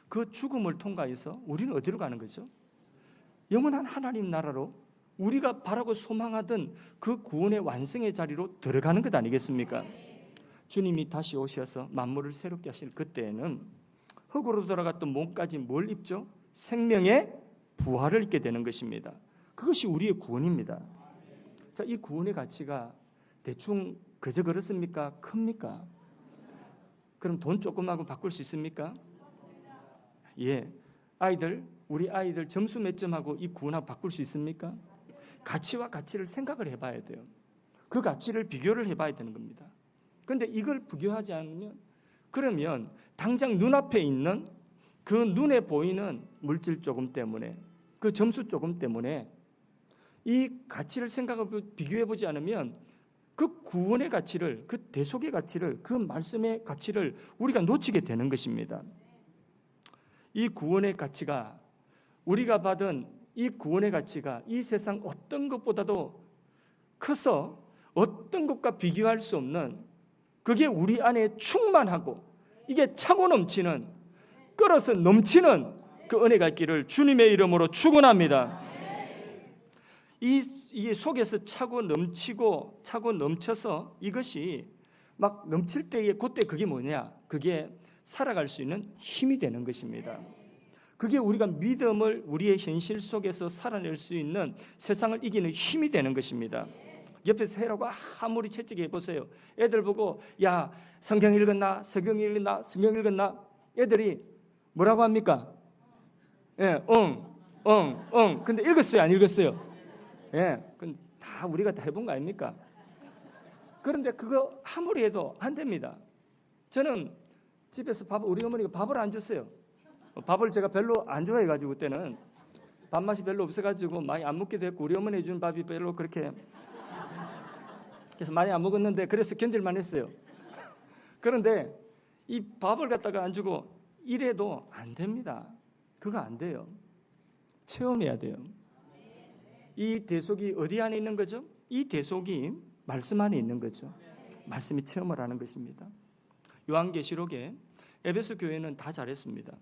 그 죽음을 통과해서 우리는 어디로 가는 거죠? 영원한 하나님 나라로 우리가 바라고 소망하던 그 구원의 완성의 자리로 들어가는 것 아니겠습니까? 주님이 다시 오셔서 만물을 새롭게 하실 그때에는 흙으로 돌아갔던 몸까지 뭘 입죠? 생명의 부활을 입게 되는 것입니다. 그것이 우리의 구원입니다. 자, 이 구원의 가치가 대충 그저 그렇습니까? 큽니까? 그럼 돈 조금하고 바꿀 수 있습니까? 예, 우리 아이들 점수 몇 점하고 이 구원하고 바꿀 수 있습니까? 가치와 가치를 생각을 해봐야 돼요. 그 가치를 비교를 해봐야 되는 겁니다. 그런데 이걸 비교하지 않으면 그러면 당장 눈앞에 있는 그 눈에 보이는 물질 조금 때문에, 그 점수 조금 때문에 이 가치를 생각하고 비교해 보지 않으면 그 구원의 가치를, 그 대속의 가치를, 그 말씀의 가치를 우리가 놓치게 되는 것입니다. 이 구원의 가치가, 우리가 받은 이 구원의 가치가 이 세상 어떤 것보다도 커서 어떤 것과 비교할 수 없는, 그게 우리 안에 충만하고 이게 차고 넘치는, 끓어서 넘치는 그 은혜가 있기를 주님의 이름으로 축원합니다. 이 속에서 차고 넘치고 차고 넘쳐서 이것이 막 넘칠 때에 그때 그게 뭐냐? 그게 살아갈 수 있는 힘이 되는 것입니다. 그게 우리가 믿음을 우리의 현실 속에서 살아낼 수 있는, 세상을 이기는 힘이 되는 것입니다. 옆에서 해라고 아무리 채찍해 보세요. 애들 보고 야 성경 읽었나? 성경 읽었나? 성경 읽었나? 애들이 뭐라고 합니까? 예, 응. 근데 읽었어요? 안 읽었어요? 예, 그건 다 우리가 다 해본 거 아닙니까? 그런데 그거 아무리 해도 안 됩니다. 저는 집에서 우리 어머니가 밥을 안 줬어요. 밥을 제가 별로 안 좋아해가지고 그때는 밥맛이 별로 없어가지고 많이 안 먹게 됐고, 우리 어머니 주는 밥이 별로 그렇게, 그래서 많이 안 먹었는데 그래서 견딜만 했어요. 그런데 이 밥을 갖다가 안 주고 이래도 안 됩니다. 그거 안 돼요. 체험해야 돼요. 이 대속이 어디 안에 있는 거죠? 이 대속이 말씀 안에 있는 거죠. 말씀이 체험을 하는 것입니다. 요한계시록에 에베소 교회는 다 잘했습니다.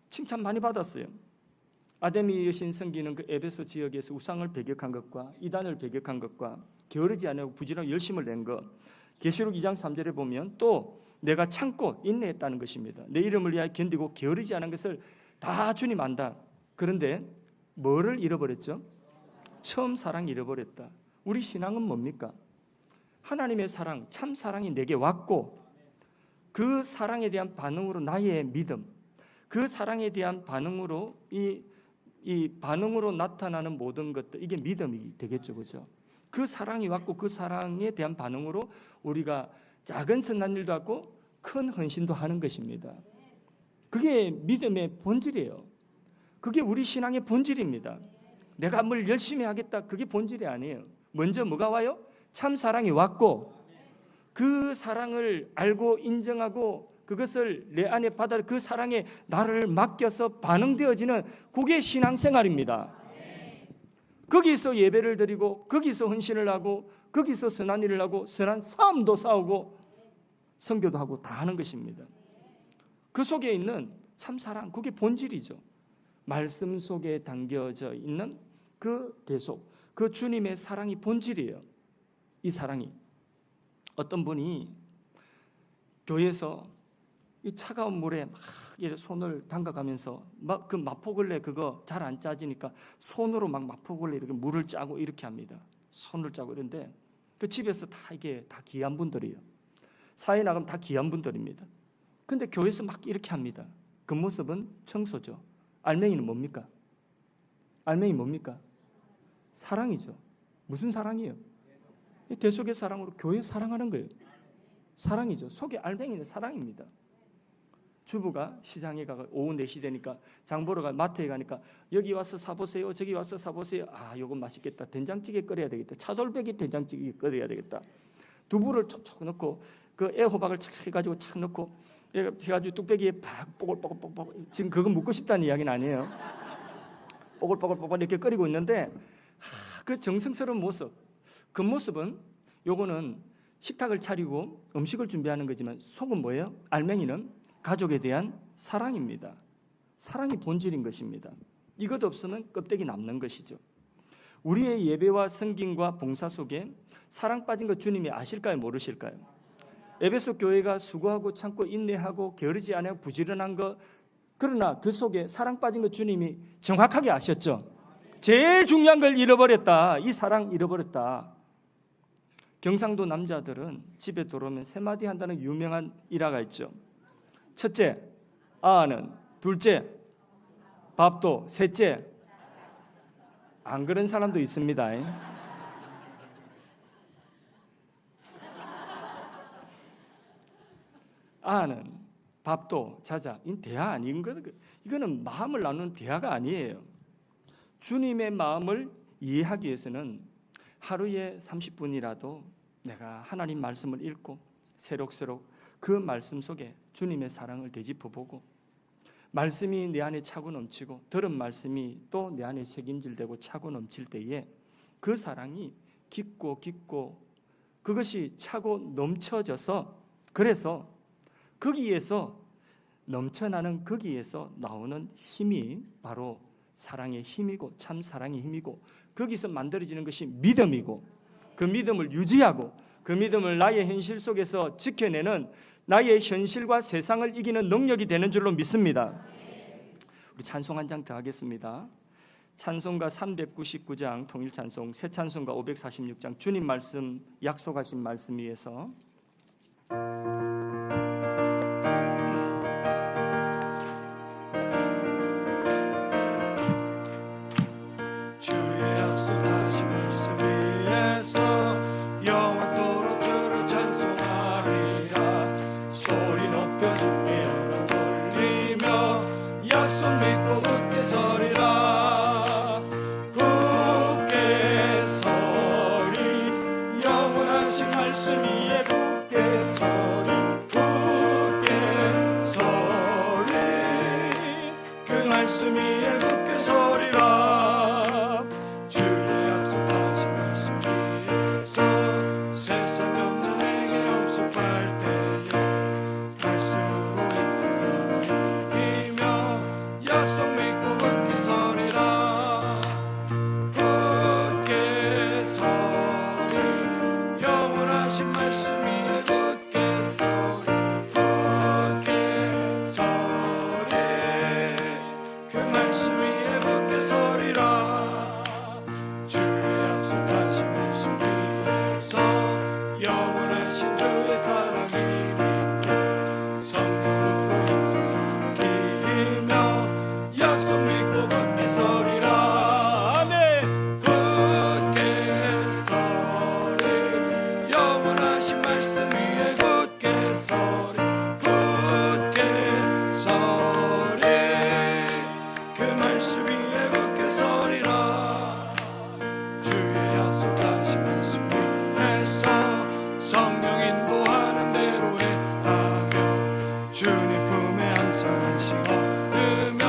칭찬 많이 받았어요. 아데미 여신 섬기는 그 에베소 지역에서 우상을 배격한 것과 이단을 배격한 것과 게으르지 않고 부지런히 열심을 낸 것, 계시록 2장 3절에 보면 또 내가 참고 인내했다는 것입니다. 내 이름을 위하여 견디고 게으르지 않은 것을 다 주님 안다. 그런데 뭐를 잃어버렸죠? 처음 사랑 잃어버렸다. 우리 신앙은 뭡니까? 하나님의 사랑, 참 사랑이 내게 왔고 그 사랑에 대한 반응으로 나의 믿음, 그 사랑에 대한 반응으로 이 반응으로 나타나는 모든 것들, 이게 믿음이 되겠죠, 그죠? 그 사랑이 왔고 그 사랑에 대한 반응으로 우리가 작은 선한 일도 하고 큰 헌신도 하는 것입니다. 그게 믿음의 본질이에요. 그게 우리 신앙의 본질입니다. 내가 뭘 열심히 하겠다, 그게 본질이 아니에요. 먼저 뭐가 와요? 참 사랑이 왔고 그 사랑을 알고 인정하고 그것을 내 안에 받아 그 사랑에 나를 맡겨서 반응되어지는, 그게 신앙생활입니다. 거기서 예배를 드리고 거기서 헌신을 하고 거기서 선한 일을 하고 선한 싸움도 싸우고 선교도 하고 다 하는 것입니다. 그 속에 있는 참 사랑, 그게 본질이죠. 말씀 속에 담겨져 있는 그 대속, 그 주님의 사랑이 본질이에요. 이 사랑이, 어떤 분이 교회에서 이 차가운 물에 막 손을 담가가면서 막 그 마포걸레 그거 잘 안 짜지니까 손으로 막 마포걸레 이렇게 물을 짜고 이렇게 합니다. 손을 짜고. 이런데 그 집에서 다 이게 다 귀한 분들이에요. 사회 나가면 다 귀한 분들입니다. 근데 교회에서 막 이렇게 합니다. 그 모습은 청소죠. 알맹이는 뭡니까? 알맹이 뭡니까? 사랑이죠. 무슨 사랑이에요? 이 대속의 사랑으로 교회 사랑하는 거예요. 사랑이죠. 속에 알맹이는 사랑입니다. 주부가 시장에 가서 오후 4시 되니까 장 보러 마트에 가니까 여기 와서 사보세요, 저기 와서 사보세요. 아, 요거 맛있겠다. 된장찌개 끓여야 되겠다. 차돌박이 된장찌개 끓여야 되겠다. 두부를 촉촉 넣고 그 애호박을 착 해가지고 착 넣고 해가지고 뚝배기에 팍 뽀글뽀글뽀글. 지금 그거 묻고 싶다는 이야기는 아니에요. 뽀글뽀글뽀글 이렇게 끓이고 있는데 그 정성스러운 모습, 그 모습은, 요거는 식탁을 차리고 음식을 준비하는 거지만 속은 뭐예요? 알맹이는 가족에 대한 사랑입니다. 사랑이 본질인 것입니다. 이것 없으면 껍데기 남는 것이죠. 우리의 예배와 섬김과 봉사 속에 사랑 빠진 것 주님이 아실까요? 모르실까요? 에베소 교회가 수고하고 참고 인내하고 게으르지 않고 부지런한 것, 그러나 그 속에 사랑 빠진 것 주님이 정확하게 아셨죠. 제일 중요한 걸 잃어버렸다. 이 사랑 잃어버렸다. 경상도 남자들은 집에 들어오면 3마디 한다는 유명한 일화가 있죠. 첫째, 아는. 둘째, 밥도. 셋째, 안 그런 사람도 있습니다. 아는 밥도 자자. 이 대화 아닌 거. 이거는 마음을 나누는 대화가 아니에요. 주님의 마음을 이해하기 위해서는 하루에 30분이라도 내가 하나님 말씀을 읽고 새록새록 그 말씀 속에 주님의 사랑을 되짚어보고, 말씀이 내 안에 차고 넘치고 들은 말씀이 또 내 안에 새김질되고 차고 넘칠 때에 그 사랑이 깊고 그것이 차고 넘쳐져서, 그래서 거기에서 넘쳐나는, 거기에서 나오는 힘이 바로 사랑의 힘이고 참 사랑의 힘이고, 거기서 만들어지는 것이 믿음이고, 그 믿음을 유지하고 그 믿음을 나의 현실 속에서 지켜내는 나의 현실과 세상을 이기는 능력이 되는 줄로 믿습니다. 우리 찬송 한 장 더 하겠습니다. 찬송가 399장 통일찬송, 새 찬송가 546장, 주님 말씀, 약속하신 말씀 위에서 주의 약속하신 말씀 위에서 영원토록 주를 찬송하리라. 소리 높여 주께 영광 돌리며 약속 믿고 굳게 서리라. 굳게 서리, 영원하신 말씀 위에 굳게 서리. 굳게 서리, 그 말씀 위에 굳게 서리라. 주의 약속하신 말씀 위에서 세상 없는에게 엄습할 때에 말씀으로 힘써서 이기며 약속 믿고 굳게 서리라. 굳게 서리, 영원하신 말씀 위에 굳게 서리. 굳게 서리, 그 말씀 위에 굳게 서리라. 주의 약속하신 말씀 위에서 영원하신 주의 사랑이 믿고 성령으로 힘써서 이기며 약속 믿고 굳게 서리라. 아멘. 굳게 서리, 영원하신 말씀 위에 굳게 서리. 굳게 서리, 그 말씀 위에 굳게 서리라. 주의 약속하신 말씀 위에서 성령 인도하는 대로 행하며 주님 품에 항상 안식 얻으며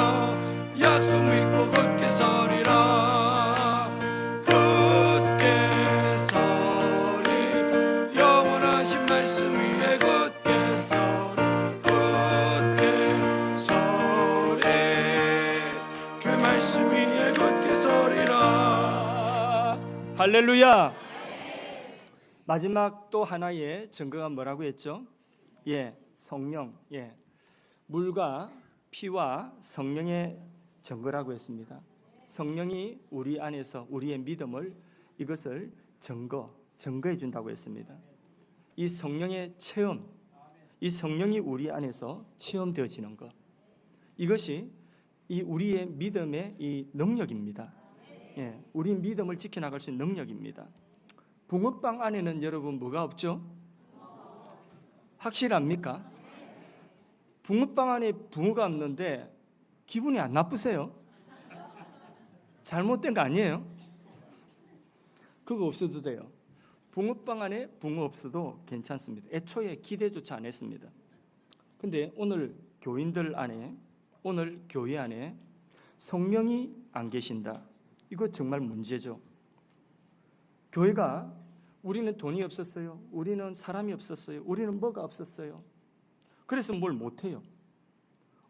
약속 믿고 굳게 서리라. 굳게 서리, 영원하신 말씀 위에 굳게 서리. 굳게 서리, 그 말씀 위에 굳게 서리라. 할렐루야. 마지막 또 하나의 증거가 뭐라고 했죠? 성령, 물과 피와 성령의 증거라고 했습니다. 성령이 우리 안에서 우리의 믿음을, 이것을 증거해 준다고 했습니다. 이 성령의 체험, 이 성령이 우리 안에서 체험되어지는 것, 이것이 이 우리의 믿음의 이 능력입니다. 우리 믿음을 지켜나갈 수 있는 능력입니다. 붕어빵 안에는 여러분 뭐가 없죠? 확실합니까? 붕어빵 안에 붕어가 없는데 기분이 안 나쁘세요? 잘못된 거 아니에요? 그거 없어도 돼요. 붕어빵 안에 붕어 없어도 괜찮습니다. 애초에 기대조차 안 했습니다. 근데 오늘 교인들 안에, 오늘 교회 안에 성령이 안 계신다. 이거 정말 문제죠. 교회가, 우리는 돈이 없었어요. 우리는 사람이 없었어요. 우리는 뭐가 없었어요. 그래서 뭘 못해요.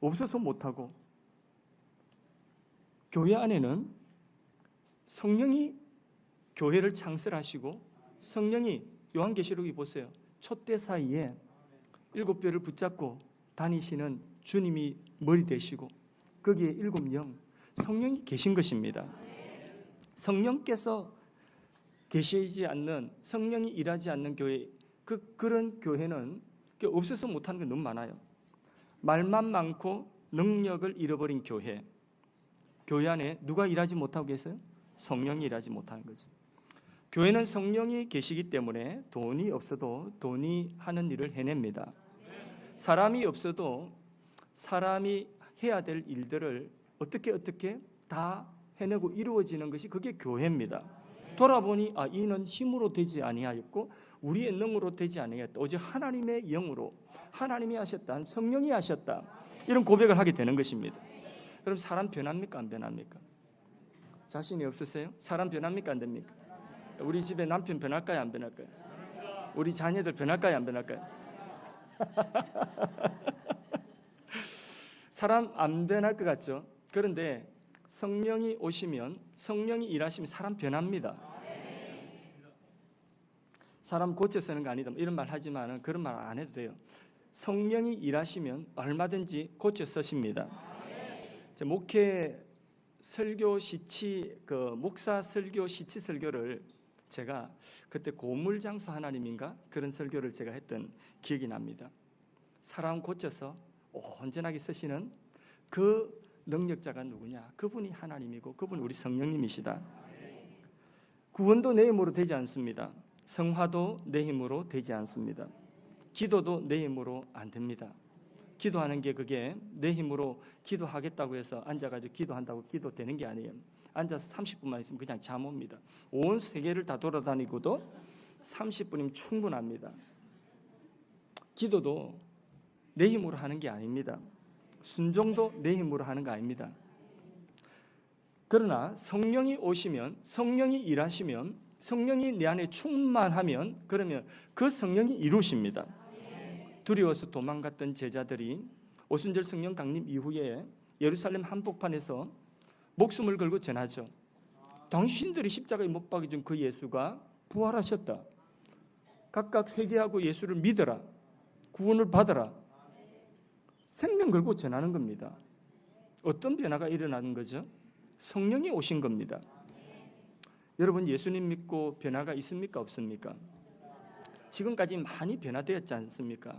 없어서 못하고. 교회 안에는 성령이 교회를 창설하시고, 성령이 요한계시록이 보세요. 촛대 사이에 7뼈를 붙잡고 다니시는 주님이 머리 되시고, 거기에 7영, 성령이 계신 것입니다. 성령께서 계시지 않는, 성령이 일하지 않는 교회, 그런 교회는 없어서 못하는 게 너무 많아요. 말만 많고 능력을 잃어버린 교회. 교회 안에 누가 일하지 못하고 계세요? 성령이 일하지 못하는 거죠. 교회는 성령이 계시기 때문에 돈이 없어도 돈이 하는 일을 해냅니다. 사람이 없어도 사람이 해야 될 일들을 어떻게 다 해내고 이루어지는 것이 그게 교회입니다. 돌아보니 이는 힘으로 되지 아니하였고 우리의 능으로 되지 아니하였다. 오직 하나님의 영으로 하나님이 하셨다. 성령이 하셨다. 이런 고백을 하게 되는 것입니다. 그럼 사람 변합니까? 안 변합니까? 자신이 없으세요? 사람 변합니까? 안 됩니까? 우리 집에 남편 변할까요? 안 변할까요? 우리 자녀들 변할까요? 안 변할까요? 사람 안 변할 것 같죠? 그런데 성령이 오시면, 성령이 일하시면 사람 변합니다. 사람 고쳐 쓰는 거 아니다 이런 말 하지만 그런 말 안 해도 돼요. 성령이 일하시면 얼마든지 고쳐 쓰십니다. 목회 설교 시치 목사 설교 시치 설교를 제가 그때 고물장수 하나님인가 그런 설교를 제가 했던 기억이 납니다. 사람 고쳐서 온전하게 쓰시는 그 능력자가 누구냐? 그분이 하나님이고 그분이 우리 성령님이시다. 구원도 내 힘으로 되지 않습니다. 성화도 내 힘으로 되지 않습니다. 기도도 내 힘으로 안 됩니다. 기도하는 게 그게 내 힘으로 기도하겠다고 해서 앉아가지고 기도한다고 기도되는 게 아니에요. 앉아서 30분만 있으면 그냥 잠 옵니다. 온 세계를 다 돌아다니고도 30분이면 충분합니다. 기도도 내 힘으로 하는 게 아닙니다. 순종도 내 힘으로 하는 거 아닙니다. 그러나 성령이 오시면, 성령이 일하시면, 성령이 내 안에 충만하면 그러면 그 성령이 이루십니다. 두려워서 도망갔던 제자들이 오순절 성령 강림 이후에 예루살렘 한복판에서 목숨을 걸고 전하죠. 당신들이 십자가에 못 박아준 그 예수가 부활하셨다. 각각 회개하고 예수를 믿어라. 구원을 받아라. 생명 걸고 전하는 겁니다. 어떤 변화가 일어나는 거죠? 성령이 오신 겁니다. 여러분 예수님 믿고 변화가 있습니까? 없습니까? 지금까지 많이 변화되었지 않습니까?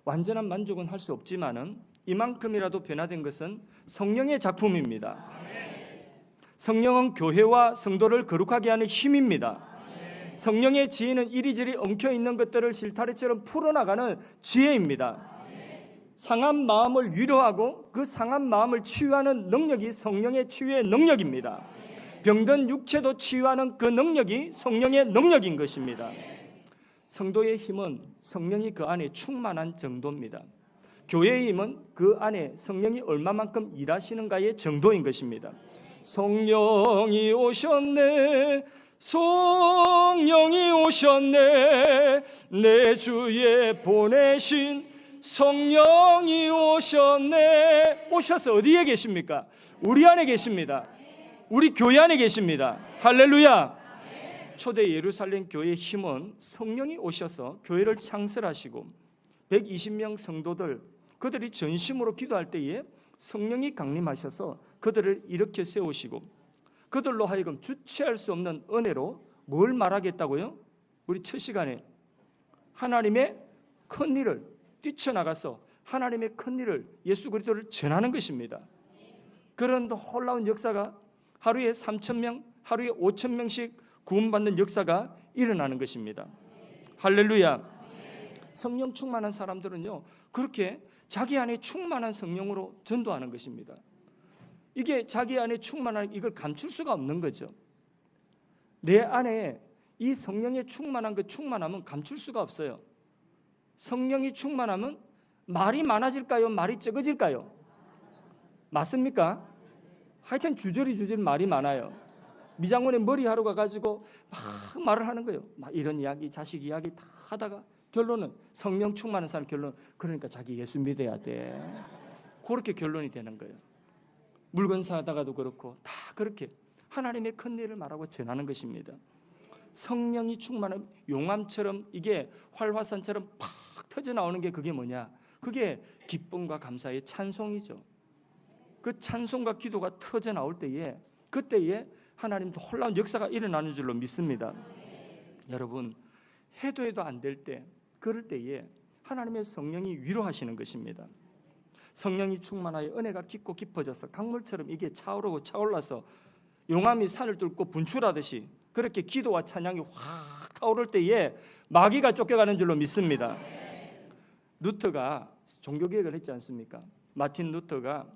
완전한 만족은 할 수 없지만은 이만큼이라도 변화된 것은 성령의 작품입니다. 성령은 교회와 성도를 거룩하게 하는 힘입니다. 성령의 지혜는 이리저리 엉켜 있는 것들을 실타래처럼 풀어나가는 지혜입니다. 상한 마음을 위로하고 그 상한 마음을 치유하는 능력이 성령의 치유의 능력입니다. 병든 육체도 치유하는 그 능력이 성령의 능력인 것입니다. 성도의 힘은 성령이 그 안에 충만한 정도입니다. 교회의 힘은 그 안에 성령이 얼마만큼 일하시는가의 정도인 것입니다. 성령이 오셨네, 성령이 오셨네, 내 주에 보내신 성령이 오셨네. 오셔서 어디에 계십니까? 우리 안에 계십니다. 우리 교회 안에 계십니다. 할렐루야. 초대 예루살렘 교회의 힘은 성령이 오셔서 교회를 창설하시고 120명 성도들 그들이 전심으로 기도할 때에 성령이 강림하셔서 그들을 일으켜 세우시고 그들로 하여금 주체할 수 없는 은혜로 뭘 말하겠다고요? 우리 첫 시간에 하나님의 큰 일을 뛰쳐나가서 하나님의 큰 일을 예수 그리스도를 전하는 것입니다. 그런 놀라운 역사가 하루에 3,000명, 하루에 5,000명씩 구원받는 역사가 일어나는 것입니다. 할렐루야. 성령 충만한 사람들은요 그렇게 자기 안에 충만한 성령으로 전도하는 것입니다. 이게 자기 안에 충만한 이걸 감출 수가 없는 거죠. 내 안에 이 성령의 충만한 그 충만함은 감출 수가 없어요. 성령이 충만하면 말이 많아질까요? 말이 적어질까요? 맞습니까? 하여튼 주저리 말이 많아요. 미장원에 머리하러 가가지고 막 말을 하는 거예요. 막 이런 이야기, 자식 이야기 다 하다가 결론은 성령 충만한 사람 결론 그러니까 자기 예수 믿어야 돼. 그렇게 결론이 되는 거예요. 물건 사다가도 그렇고 다 그렇게 하나님의 큰 일을 말하고 전하는 것입니다. 성령이 충만한 용암처럼 이게 활화산처럼 팍 터져 나오는 게 그게 뭐냐? 그게 기쁨과 감사의 찬송이죠. 그 찬송과 기도가 터져 나올 때에 그때에 하나님도 놀라운 역사가 일어나는 줄로 믿습니다. 여러분 해도 안 될 때 그럴 때에 하나님의 성령이 위로하시는 것입니다. 성령이 충만하여 은혜가 깊고 깊어져서 강물처럼 이게 차오르고 차올라서 용암이 산을 뚫고 분출하듯이 그렇게 기도와 찬양이 확 타오를 때에 마귀가 쫓겨가는 줄로 믿습니다. 루터가 종교개혁을 했지 않습니까? 마틴 루터가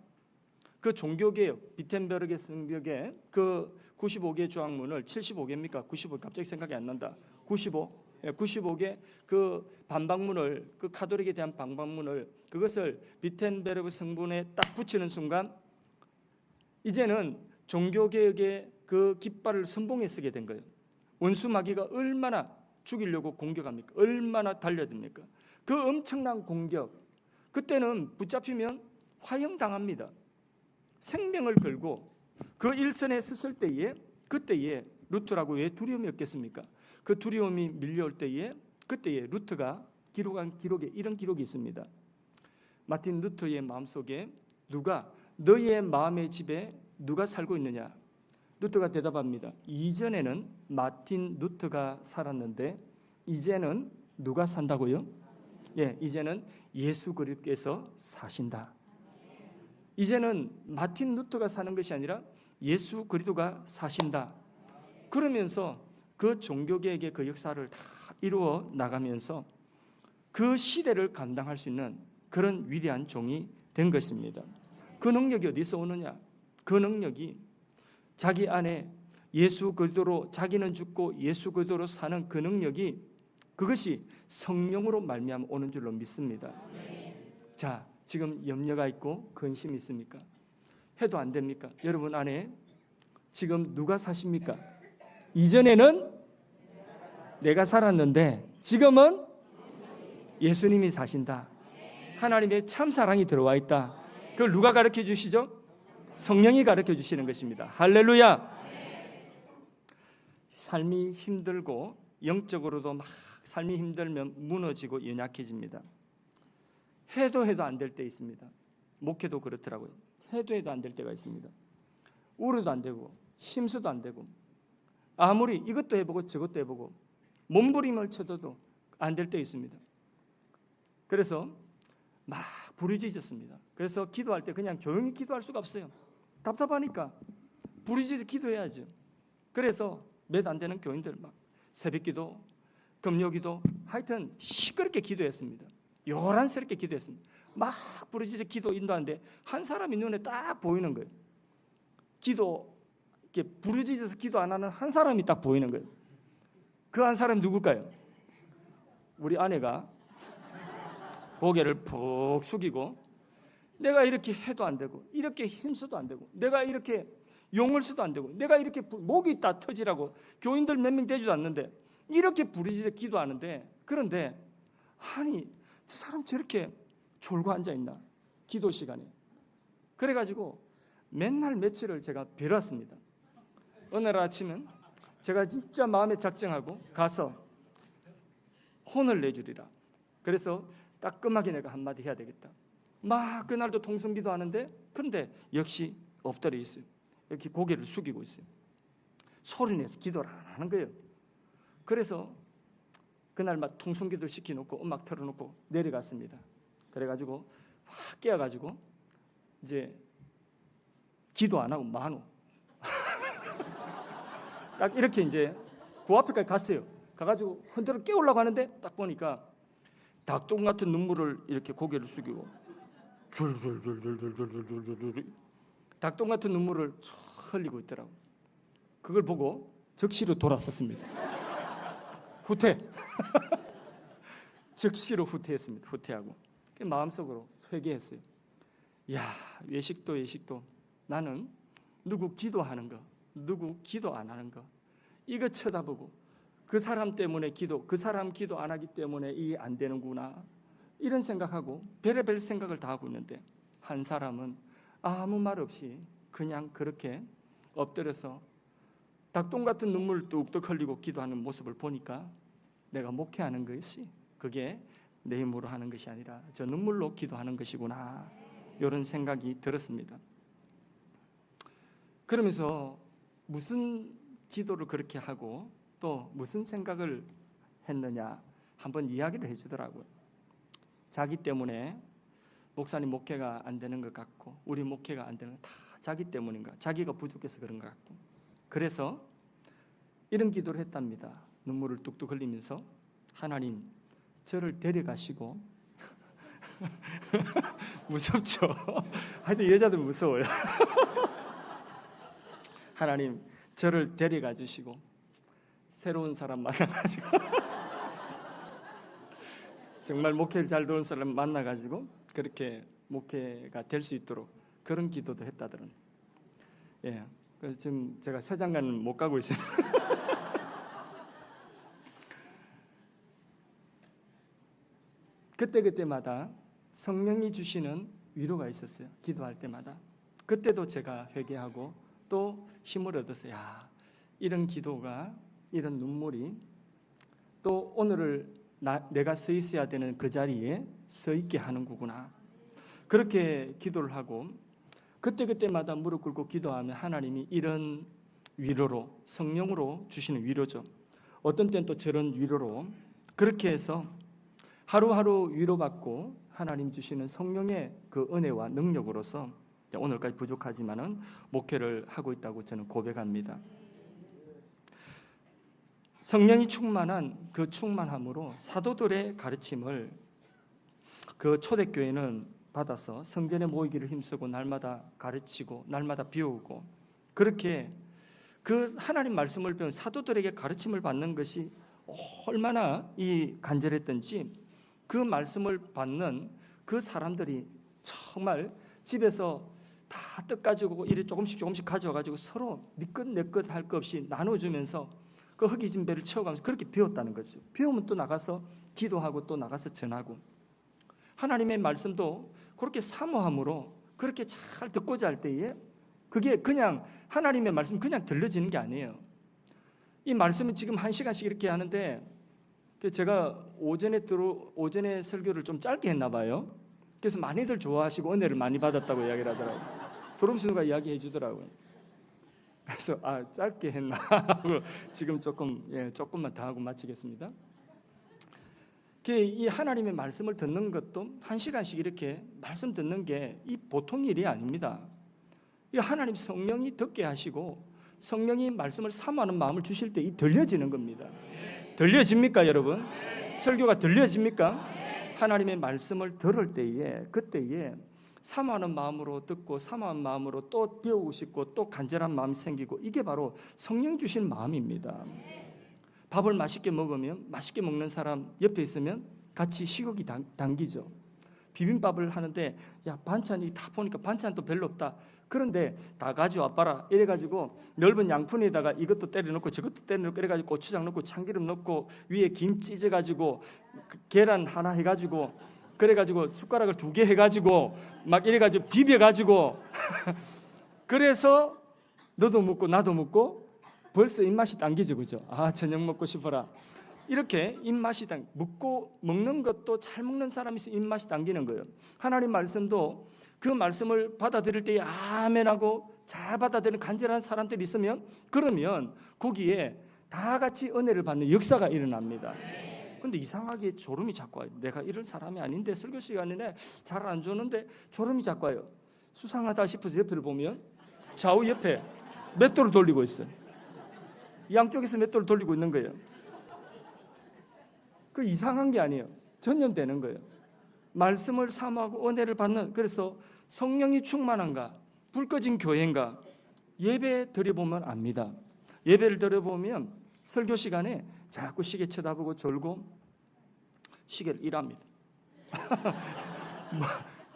그 종교개혁 비텐베르게 성벽에 그 95개 조항문을 75개입니까? 95 갑자기 생각이 안 난다. 95개 그 반박문을 그 카톨릭에 대한 반박문을 그것을 비텐베르그 성분에 딱 붙이는 순간 이제는 종교개혁의 그 깃발을 선봉에 쓰게 된 거예요. 원수 마귀가 얼마나 죽이려고 공격합니까? 얼마나 달려듭니까? 그 엄청난 공격. 그때는 붙잡히면 화형당합니다. 생명을 걸고 그 일선에 섰을 때에 그때에 루터라고 왜 두려움이 없겠습니까? 그 두려움이 밀려올 때에 그때에 루터가 기록한 기록에 이런 기록이 있습니다. 마틴 루터의 마음속에 누가 너의 마음의 집에 누가 살고 있느냐? 루터가 대답합니다. 이전에는 마틴 루터가 살았는데 이제는 누가 산다고요? 예, 이제는 예수 그리스도께서 사신다. 이제는 마틴 루터가 사는 것이 아니라 예수 그리스도가 사신다. 그러면서 그 종교개혁의 그 역사를 다 이루어 나가면서 그 시대를 감당할 수 있는 그런 위대한 종이 된 것입니다. 그 능력이 어디서 오느냐? 그 능력이 자기 안에 예수 그리스도로 자기는 죽고 예수 그리스도로 사는 그 능력이 그것이 성령으로 말미암아 오는 줄로 믿습니다. 자, 지금 염려가 있고 근심이 있습니까? 해도 안 됩니까? 여러분 안에 지금 누가 사십니까? 이전에는 내가 살았는데 지금은 예수님이 사신다. 하나님의 참 사랑이 들어와 있다. 그걸 누가 가르쳐 주시죠? 성령이 가르쳐 주시는 것입니다. 할렐루야. 삶이 힘들고 영적으로도 막 삶이 힘들면 무너지고 연약해집니다. 해도 안 될 때 있습니다. 목회도 그렇더라고요. 해도 안 될 때가 있습니다. 울어도 안 되고 힘써도 안 되고 아무리 이것도 해보고 저것도 해보고 몸부림을 쳐도 안 될 때 있습니다. 그래서 막 부르짖었습니다. 그래서 기도할 때 그냥 조용히 기도할 수가 없어요. 답답하니까 부르짖어 기도해야죠. 그래서 몇 안 되는 교인들 막 새벽기도, 금요기도 하여튼 시끄럽게 기도했습니다. 요란스럽게 기도했습니다. 막 부르짖어 기도 인도하는데 한 사람이 눈에 딱 보이는 거예요. 기도 이렇게 부르짖어서 기도 안 하는 한 사람이 딱 보이는 거예요. 그 한 사람이 누굴까요? 우리 아내가 고개를 푹 숙이고 내가 이렇게 해도 안 되고 이렇게 힘써도 안 되고 내가 이렇게 용을 써도 안 되고 내가 이렇게 목이 다 터지라고 교인들 몇 명 되지도 않는데 이렇게 부르짖어 기도하는데 그런데 아니 저 사람 저렇게 졸고 앉아있나 기도 시간에 그래가지고 맨날 며칠을 제가 벼렀습니다. 어느 날 아침은 제가 진짜 마음에 작정하고 가서 혼을 내주리라. 그래서 따끔하게 내가 한마디 해야 되겠다. 막 그날도 통성기도 하는데 그런데 역시 엎드려 있어요. 이렇게 고개를 숙이고 있어요. 소리내서 기도를 안 하는 거예요. 그래서 그날 막 통성기도 시켜놓고 음악 틀어놓고 내려갔습니다. 그래가지고 확 깨어가지고 이제 기도 안 하고 마누 딱 이렇게 이제 그 앞에까지 갔어요. 가가지고 흔들어 깨우려고 하는데 딱 보니까 닭똥 같은 눈물을 이렇게 고개를 숙이고 줄줄줄줄줄줄줄줄 닭똥 같은 눈물을 흘리고 있더라고. 그걸 보고 즉시로 돌아섰습니다. 후퇴. 즉시로 후퇴했습니다. 후퇴하고 마음속으로 회개했어요. 야, 외식도 나는 누구 기도하는 거, 누구 기도 안 하는 거 이거 쳐다보고 그 사람 때문에 그 사람 기도 안 하기 때문에 이게 안 되는구나 이런 생각하고 별의별 생각을 다 하고 있는데 한 사람은 아무 말 없이 그냥 그렇게 엎드려서 닭똥 같은 눈물을 뚝뚝 흘리고 기도하는 모습을 보니까 내가 목회하는 것이 그게 내 힘으로 하는 것이 아니라 저 눈물로 기도하는 것이구나 이런 생각이 들었습니다. 그러면서 무슨 기도를 그렇게 하고 또 무슨 생각을 했느냐 한번 이야기를 해주더라고요. 자기 때문에 목사님 목회가 안 되는 것 같고 우리 목회가 안 되는 거 다 자기 때문인가 자기가 부족해서 그런 것 같고 그래서 이런 기도를 했답니다. 눈물을 뚝뚝 흘리면서 하나님 저를 데려가시고 무섭죠. 하여튼 여자들 무서워요. 하나님 저를 데려가 주시고 새로운 사람 만나가지고 정말 목회를 잘 도는 사람 만나가지고 그렇게 목회가 될 수 있도록 그런 기도도 했다더는. 예, 그래서 지금 제가 새 장가는 못 가고 있어요. 그때마다 성령이 주시는 위로가 있었어요. 기도할 때마다. 그때도 제가 회개하고 또 힘을 얻었어요. 야, 이런 기도가, 이런 눈물이 또 오늘을 내가 서 있어야 되는 그 자리에 서 있게 하는 거구나. 그렇게 기도를 하고 그때마다 무릎 꿇고 기도하면 하나님이 이런 위로로, 성령으로 주시는 위로죠. 어떤 때는 또 저런 위로로 그렇게 해서 하루하루 위로받고 하나님 주시는 성령의 그 은혜와 능력으로서 오늘까지 부족하지만은 목회를 하고 있다고 저는 고백합니다. 성령이 충만한 그 충만함으로 사도들의 가르침을 그 초대교회는 받아서 성전에 모이기를 힘쓰고 날마다 가르치고 날마다 비우고 그렇게 그 하나님 말씀을 배운 사도들에게 가르침을 받는 것이 얼마나 이 간절했던지 그 말씀을 받는 그 사람들이 정말 집에서 다 떡 가지고 이래 조금씩 가져와가지고 서로 네 것 내 것 할 것 없이 나눠주면서 그 허기진배를 채워가면서 그렇게 배웠다는 거죠. 배우면 또 나가서 기도하고 또 나가서 전하고 하나님의 말씀도 그렇게 사모함으로 그렇게 잘 듣고자 할 때에 그게 그냥 하나님의 말씀 그냥 들려지는 게 아니에요. 이 말씀은 지금 1시간씩 이렇게 하는데 제가 오전에 설교를 좀 짧게 했나 봐요. 그래서 많이들 좋아하시고 은혜를 많이 받았다고 이야기를 하더라고요. 조름신우가 이야기해 주더라고요. 그래서 짧게 했나 하고 지금 조금만 더 하고 마치겠습니다. 이 하나님의 말씀을 듣는 것도 1시간씩 이렇게 말씀 듣는 게 이 보통 일이 아닙니다. 이 하나님 성령이 듣게 하시고 성령이 말씀을 사모하는 마음을 주실 때 이 들려지는 겁니다. 들려집니까, 여러분? 설교가 들려집니까? 하나님의 말씀을 들을 때에 그때에 사모하는 마음으로 듣고 사모하는 마음으로 또 배우고 싶고 또 간절한 마음이 생기고 이게 바로 성령 주신 마음입니다. 밥을 맛있게 먹으면 맛있게 먹는 사람 옆에 있으면 같이 식욕이 당기죠. 비빔밥을 하는데 야 반찬이 다 보니까 반찬도 별로 없다. 그런데 다 가져와봐라 이래가지고 넓은 양푼에다가 이것도 때려넣고 저것도 때려넣고 이래가지고 고추장 넣고 참기름 넣고 위에 김 찢어가지고 계란 하나 해가지고 그래가지고 숟가락을 2개 해가지고 막 이래가지고 비벼가지고 그래서 너도 먹고 나도 먹고 벌써 입맛이 당기죠, 그죠? 저녁 먹고 싶어라. 이렇게 입맛이 먹는 것도 잘 먹는 사람이 있으면 입맛이 당기는 거예요. 하나님 말씀도 그 말씀을 받아들일 때에 아멘하고 잘 받아들이는 간절한 사람들이 있으면 그러면 거기에 다 같이 은혜를 받는 역사가 일어납니다. 근데 이상하게 졸음이 자꾸 와요. 내가 이런 사람이 아닌데 설교 시간에 잘 안 주는데 졸음이 자꾸 와요. 수상하다 싶어서 옆을 보면 좌우 옆에 맷돌을 돌리고 있어요. 양쪽에서 맷돌을 돌리고 있는 거예요. 그 이상한 게 아니에요. 전염되는 거예요. 말씀을 사모하고 은혜를 받는 그래서 성령이 충만한가 불 꺼진 교회인가 예배 드려보면 압니다. 예배를 드려보면 설교 시간에 자꾸 시계 쳐다보고 졸고 시계를 일합니다.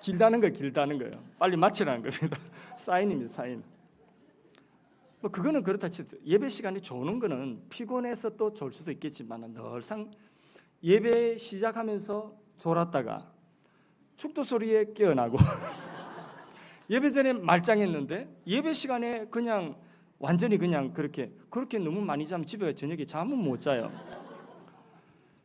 길다는 거예요. 빨리 마치라는 겁니다. 사인입니다. 사인. 그거는 그렇다 치더라도 예배 시간이 조는 거는 피곤해서 또 졸 수도 있겠지만 늘상 예배 시작하면서 졸았다가 축도 소리에 깨어나고 예배 전에 말짱했는데 예배 시간에 그냥 완전히 그냥 그렇게 너무 많이 자면 집에 저녁에 잠은 못 자요.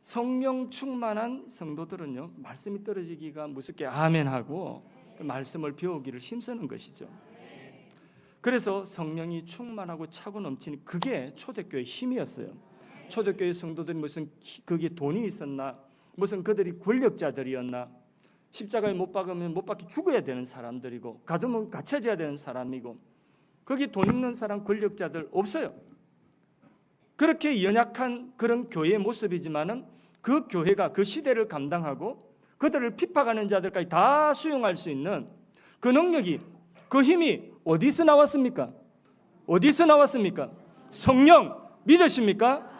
성령 충만한 성도들은요 말씀이 떨어지기가 무섭게 아멘하고 그 말씀을 배우기를 힘쓰는 것이죠. 그래서 성령이 충만하고 차고 넘치는 그게 초대교회의 힘이었어요. 초대교회 성도들이 무슨 그게 돈이 있었나 무슨 그들이 권력자들이었나 십자가에 못 박으면 못 박히 죽어야 되는 사람들이고 가두면 갇혀져야 되는 사람이고 거기 돈 있는 사람 권력자들 없어요. 그렇게 연약한 그런 교회의 모습이지만은 그 교회가 그 시대를 감당하고 그들을 핍박하는 자들까지 다 수용할 수 있는 그 능력이, 그 힘이 어디서 나왔습니까? 어디서 나왔습니까? 성령 믿으십니까?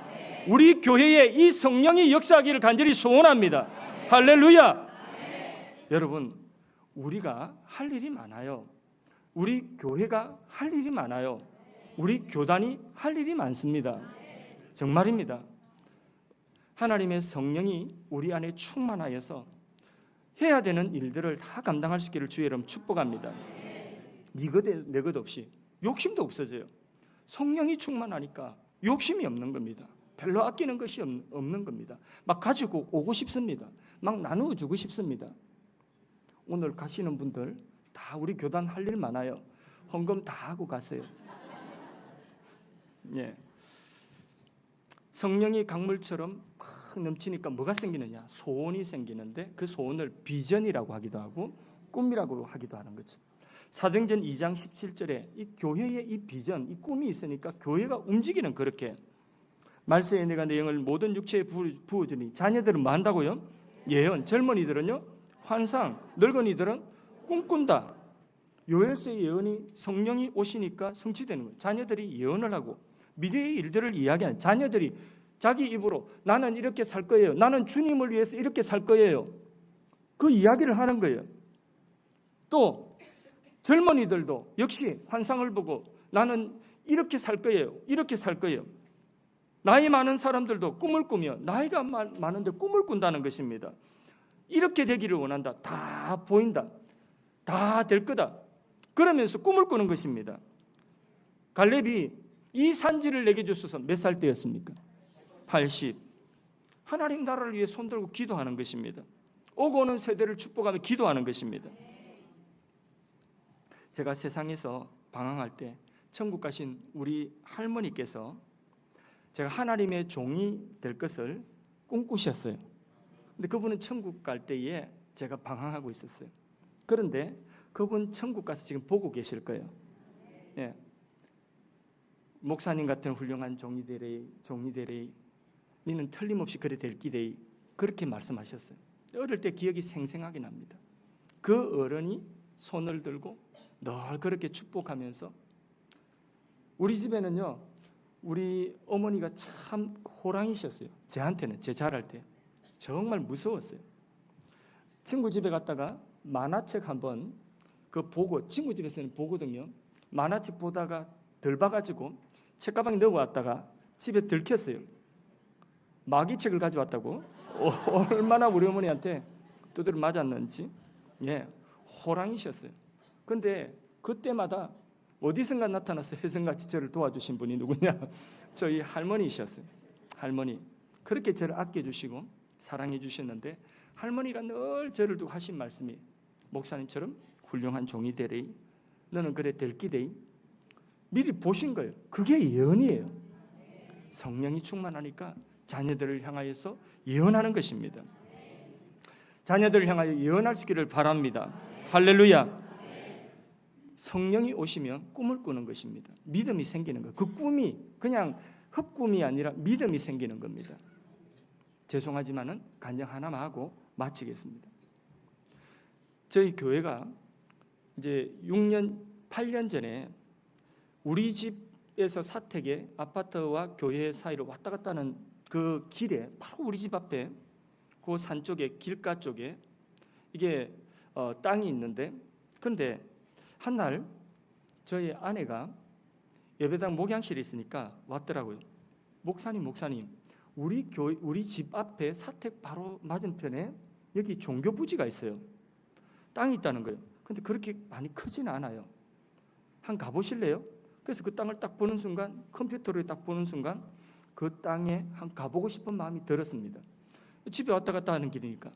우리 교회에 이 성령이 역사하기를 간절히 소원합니다. 할렐루야. 여러분, 우리가 할 일이 많아요. 우리 교회가 할 일이 많아요. 우리 교단이 할 일이 많습니다. 정말입니다. 하나님의 성령이 우리 안에 충만하여서 해야 되는 일들을 다 감당할 수 있기를 주의 이름 축복합니다. 내 것 없이 욕심도 없어져요. 성령이 충만하니까 욕심이 없는 겁니다. 별로 아끼는 것이 없는 겁니다. 막 가지고 오고 싶습니다. 막 나누어 주고 싶습니다. 오늘 가시는 분들 다 우리 교단 할 일 많아요. 헌금 다 하고 가세요. 예. 성령이 강물처럼 막 넘치니까 뭐가 생기느냐? 소원이 생기는데 그 소원을 비전이라고 하기도 하고 꿈이라고 하기도 하는 거죠. 사도행전 2장 17절에 이 교회의 이 비전, 이 꿈이 있으니까 교회가 움직이는, 그렇게 말세에 내가 내 영을 모든 육체에 부어주니 자녀들은 뭐 한다고요? 예언. 젊은이들은요? 환상. 늙은이들은 꿈꾼다. 요엘서의 예언이 성령이 오시니까 성취되는 거예요. 자녀들이 예언을 하고 미래의 일들을 이야기하는, 자녀들이 자기 입으로 나는 이렇게 살 거예요. 나는 주님을 위해서 이렇게 살 거예요. 그 이야기를 하는 거예요. 또 젊은이들도 역시 환상을 보고 나는 이렇게 살 거예요. 이렇게 살 거예요. 나이 많은 사람들도 꿈을 꾸며 나이가 많은데 꿈을 꾼다는 것입니다. 이렇게 되기를 원한다. 다 보인다. 다 될 거다. 그러면서 꿈을 꾸는 것입니다. 갈렙이 이 산지를 내게 주소서 몇 살 때였습니까? 80. 하나님 나라를 위해 손들고 기도하는 것입니다. 오고 오는 세대를 축복하며 기도하는 것입니다. 제가 세상에서 방황할 때 천국 가신 우리 할머니께서 제가 하나님의 종이 될 것을 꿈꾸셨어요. 근데 그분은 천국 갈 때에 제가 방황하고 있었어요. 그런데 그분 천국 가서 지금 보고 계실 거예요. 예. 목사님 같은 훌륭한 종이 되래. 니는 틀림없이 그래 될 기대. 그렇게 말씀하셨어요. 어릴 때 기억이 생생하게 납니다. 그 어른이 손을 들고 늘 그렇게 축복하면서, 우리 집에는요, 우리 어머니가 참 호랑이셨어요. 저한테는, 제 자랄 때 정말 무서웠어요. 친구 집에 갔다가 만화책 한번 보고, 친구 집에서는 보거든요. 만화책 보다가 덜 봐가지고 책가방에 넣어왔다가 집에 들켰어요. 마귀책을 가져왔다고. 얼마나 우리 어머니한테 두드려 맞았는지. 예, 호랑이셨어요. 근데 그때마다 어디선가 나타나서 혜성같이 저를 도와주신 분이 누구냐? 저희 할머니셨어요. 할머니. 그렇게 저를 아껴주시고 사랑해 주셨는데, 할머니가 늘 저를 두고 하신 말씀이, 목사님처럼 훌륭한 종이 되래. 너는 그래 될 기대. 미리 보신 거예요. 그게 예언이에요. 성령이 충만하니까 자녀들을 향하여서 예언하는 것입니다. 자녀들을 향하여 예언할 수 있기를 바랍니다. 할렐루야. 성령이 오시면 꿈을 꾸는 것입니다. 믿음이 생기는 것. 그 꿈이 그냥 헛꿈이 아니라 믿음이 생기는 겁니다. 죄송하지만은 간증 하나만 하고 마치겠습니다. 저희 교회가 이제 8년 전에 우리 집에서 사택에 아파트와 교회 사이로 왔다 갔다 하는 그 길에, 바로 우리 집 앞에 그 산 쪽에, 길가 쪽에 이게 땅이 있는데, 근데 한날 저희 아내가 예배당 목양실에 있으니까 왔더라고요. 목사님, 우리 집 앞에 사택 바로 맞은편에 여기 종교 부지가 있어요. 땅이 있다는 거예요. 근데 그렇게 많이 크지는 않아요. 한 가보실래요? 그래서 그 땅을 딱 보는 순간, 컴퓨터로 딱 보는 순간 그 땅에 한 가보고 싶은 마음이 들었습니다. 집에 왔다 갔다 하는 길이니까.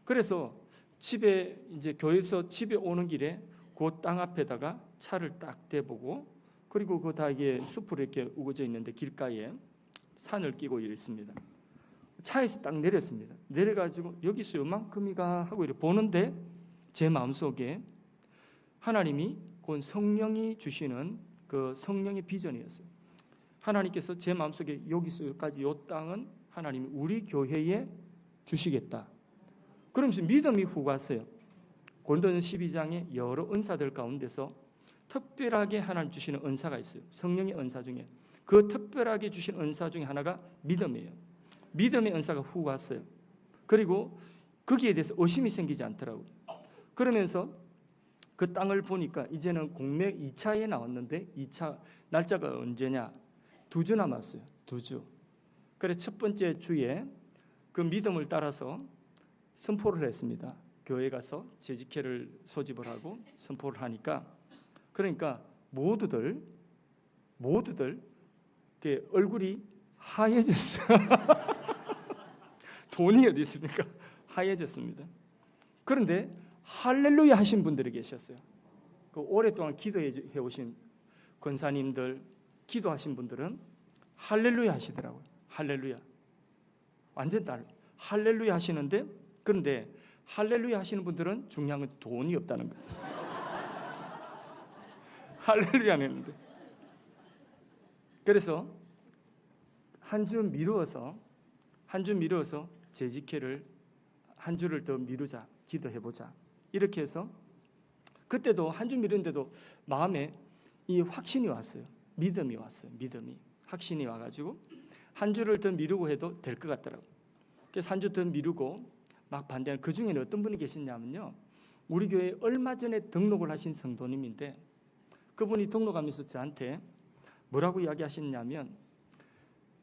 그래서 집에 이제 교회에서 집에 오는 길에 그 땅 앞에다가 차를 딱 대보고, 그리고 그 다 이게 숲으로 이렇게 우거져 있는데 길가에 산을 끼고 있습니다. 차에서 딱 내렸습니다. 내려가지고 여기서 요만큼이가 하고 이렇게 보는데 제 마음속에 하나님이 곧 성령이 주시는 그 성령의 비전이었어요. 하나님께서 제 마음속에 여기서 여기까지 요 땅은 하나님이 우리 교회에 주시겠다. 그러면서 믿음이 훅 왔어요. 고린도전 12장에 여러 은사들 가운데서 특별하게 하나님 주시는 은사가 있어요. 성령의 은사 중에 그 특별하게 주신 은사 중에 하나가 믿음이에요. 믿음의 은사가 훅 왔어요. 그리고 거기에 대해서 의심이 생기지 않더라고요. 그러면서 그 땅을 보니까 이제는 공매 2차에 나왔는데 2차 날짜가 언제냐? 2주 남았어요. 2주. 그래서 첫 번째 주에 그 믿음을 따라서 선포를 했습니다. 교회 가서 재직회를 소집을 하고 선포를 하니까 그러니까 모두들 얼굴이 하얘졌어요. 돈이 어디 있습니까? 하얘졌습니다. 그런데 할렐루야 하신 분들이 계셨어요. 그 오랫동안 기도해 오신 권사님들, 기도하신 분들은 할렐루야 하시더라고요. 할렐루야. 완전 다르. 할렐루야 하시는데 그런데 할렐루야 하시는 분들은 중요한 건 돈이 없다는 거예요. 할렐루야 했는데. 그래서 한 주 미루어서 재직회를 한 주를 더 미루자, 기도해보자. 이렇게 해서 그때도 한 주 미루는데도 마음에 이 확신이 왔어요. 믿음이 왔어요. 믿음이 확신이 와가지고 한 주를 더 미루고 해도 될 것 같더라고요. 그래서 한 주 더 미루고 막 반대하는 그 중에는 어떤 분이 계셨냐면요. 우리 교회에 얼마 전에 등록을 하신 성도님인데 그분이 등록하면서 저한테 뭐라고 이야기하셨냐면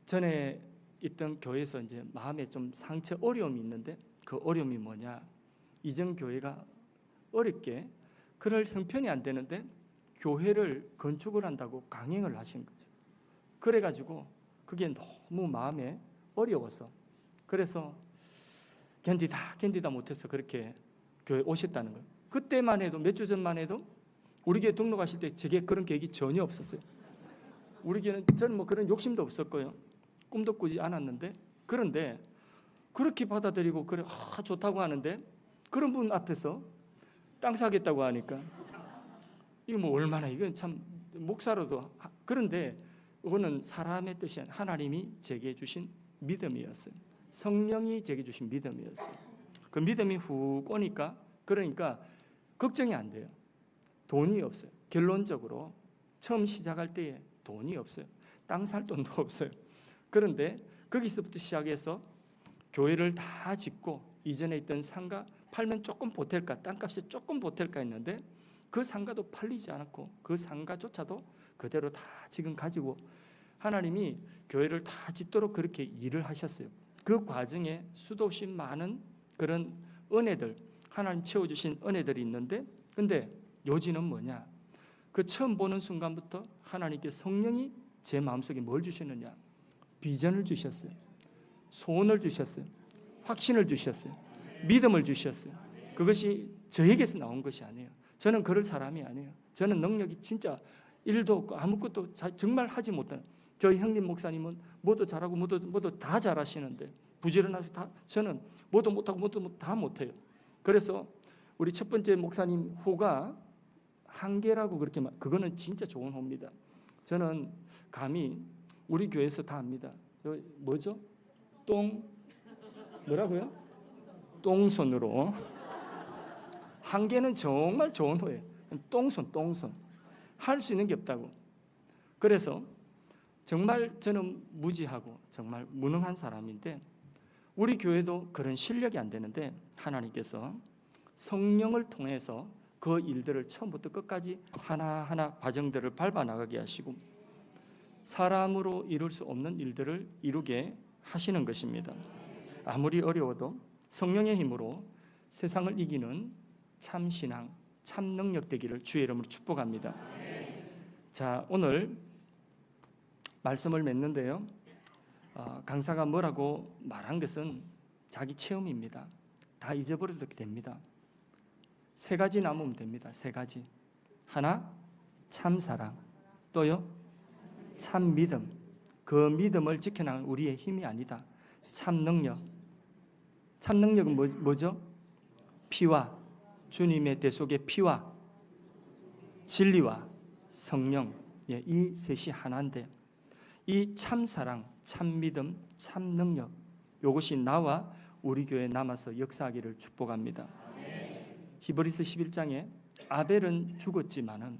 전에 있던 교회에서 이제 마음에 좀 상처 어려움이 있는데 그 어려움이 뭐냐? 이전 교회가 어렵게 그럴 형편이 안 되는데 교회를 건축을 한다고 강행을 하신 거죠. 그래가지고 그게 너무 마음에 어려워서 그래서 견디다 못해서 그렇게 교회 오셨다는 거예요. 그때만 해도 몇 주 전만 해도 우리 교회 등록하실 때 제게 그런 계획이 전혀 없었어요. 우리 교회는 저는 뭐 그런 욕심도 없었고요. 꿈도 꾸지 않았는데 그런데 그렇게 받아들이고 그래 좋다고 하는데 그런 분 앞에서 땅 사겠다고 하니까 이거 뭐 얼마나 이건 참 목사로도 그런데 이거는 사람의 뜻이 아니라 하나님이 제게 주신 믿음이었어요. 성령이 제게 주신 믿음이었어요. 그 믿음이 훅 오니까 그러니까 걱정이 안 돼요. 돈이 없어요. 결론적으로 처음 시작할 때에 돈이 없어요. 땅 살 돈도 없어요. 그런데 거기서부터 시작해서 교회를 다 짓고 이전에 있던 상가 팔면 조금 보탤까 땅값이 조금 보탤까 했는데 그 상가도 팔리지 않았고 그 상가조차도 그대로 다 지금 가지고 하나님이 교회를 다 짓도록 그렇게 일을 하셨어요. 그 과정에 수도 없이 많은 그런 은혜들 하나님 채워주신 은혜들이 있는데 근데 요지는 뭐냐? 그 처음 보는 순간부터 하나님께 성령이 제 마음속에 뭘 주셨느냐? 비전을 주셨어요. 소원을 주셨어요. 확신을 주셨어요. 믿음을 주셨어요. 그것이 저에게서 나온 것이 아니에요. 저는 그럴 사람이 아니에요. 저는 능력이 진짜 1도 없고 아무것도 정말 하지 못하는 저희 형님 목사님은 뭐도 잘하고 뭐도 다 잘하시는데 부지런하셔 다 저는 뭐도 못하고 다 못해요. 그래서 우리 첫 번째 목사님 호가 한계라고 그렇게 그거는 진짜 좋은 호입니다. 저는 감히 우리 교회에서 다 합니다. 저 뭐죠? 뭐라고요? 똥손으로 한계는 정말 좋은 호예요. 똥손 할 수 있는 게 없다고. 그래서 정말 저는 무지하고 정말 무능한 사람인데 우리 교회도 그런 실력이 안 되는데 하나님께서 성령을 통해서 그 일들을 처음부터 끝까지 하나하나 과정들을 밟아나가게 하시고 사람으로 이룰 수 없는 일들을 이루게 하시는 것입니다. 아무리 어려워도 성령의 힘으로 세상을 이기는 참 신앙, 참 능력 되기를 주의 이름으로 축복합니다. 자, 오늘 말씀을 맺는데요. 강사가 뭐라고 말한 것은 자기 체험입니다. 다 잊어버려도 됩니다. 3가지 남으면 됩니다. 3가지. 하나, 참 사랑. 또요, 참 믿음. 그 믿음을 지켜나가는 우리의 힘이 아니다. 참 능력. 참 능력은 뭐죠? 피와 주님의 대속의 피와 진리와 성령. 이 셋이 하나인데 이 참 사랑, 참 믿음, 참 능력 이것이 나와 우리 교회에 남아서 역사하기를 축복합니다. 히브리서 11장에 아벨은 죽었지만은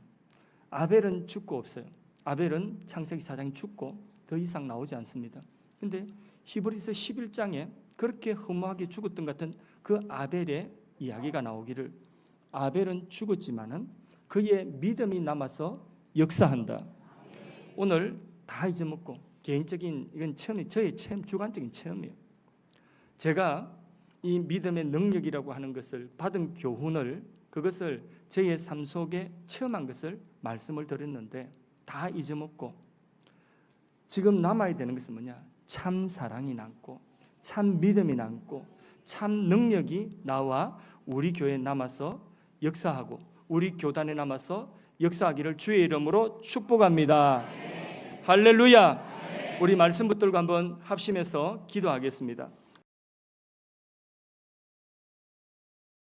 아벨은 죽고 없어요. 아벨은 창세기 4장에 죽고 더 이상 나오지 않습니다. 근데 히브리서 11장에 그렇게 허무하게 죽었던 것 같은 그 아벨의 이야기가 나오기를, 아벨은 죽었지만은 그의 믿음이 남아서 역사한다. 오늘 다 잊어먹고 개인적인, 이건 저의 체험, 주관적인 체험이에요. 제가 이 믿음의 능력이라고 하는 것을 받은 교훈을, 그것을 저의 삶 속에 체험한 것을 말씀을 드렸는데 다 잊어먹고 지금 남아야 되는 것은 뭐냐? 참 사랑이 남고 참 믿음이 남고 참 능력이 나와 우리 교회에 남아서 역사하고 우리 교단에 남아서 역사하기를 주의 이름으로 축복합니다. 할렐루야. 우리 말씀 붙들고 한번 합심해서 기도하겠습니다.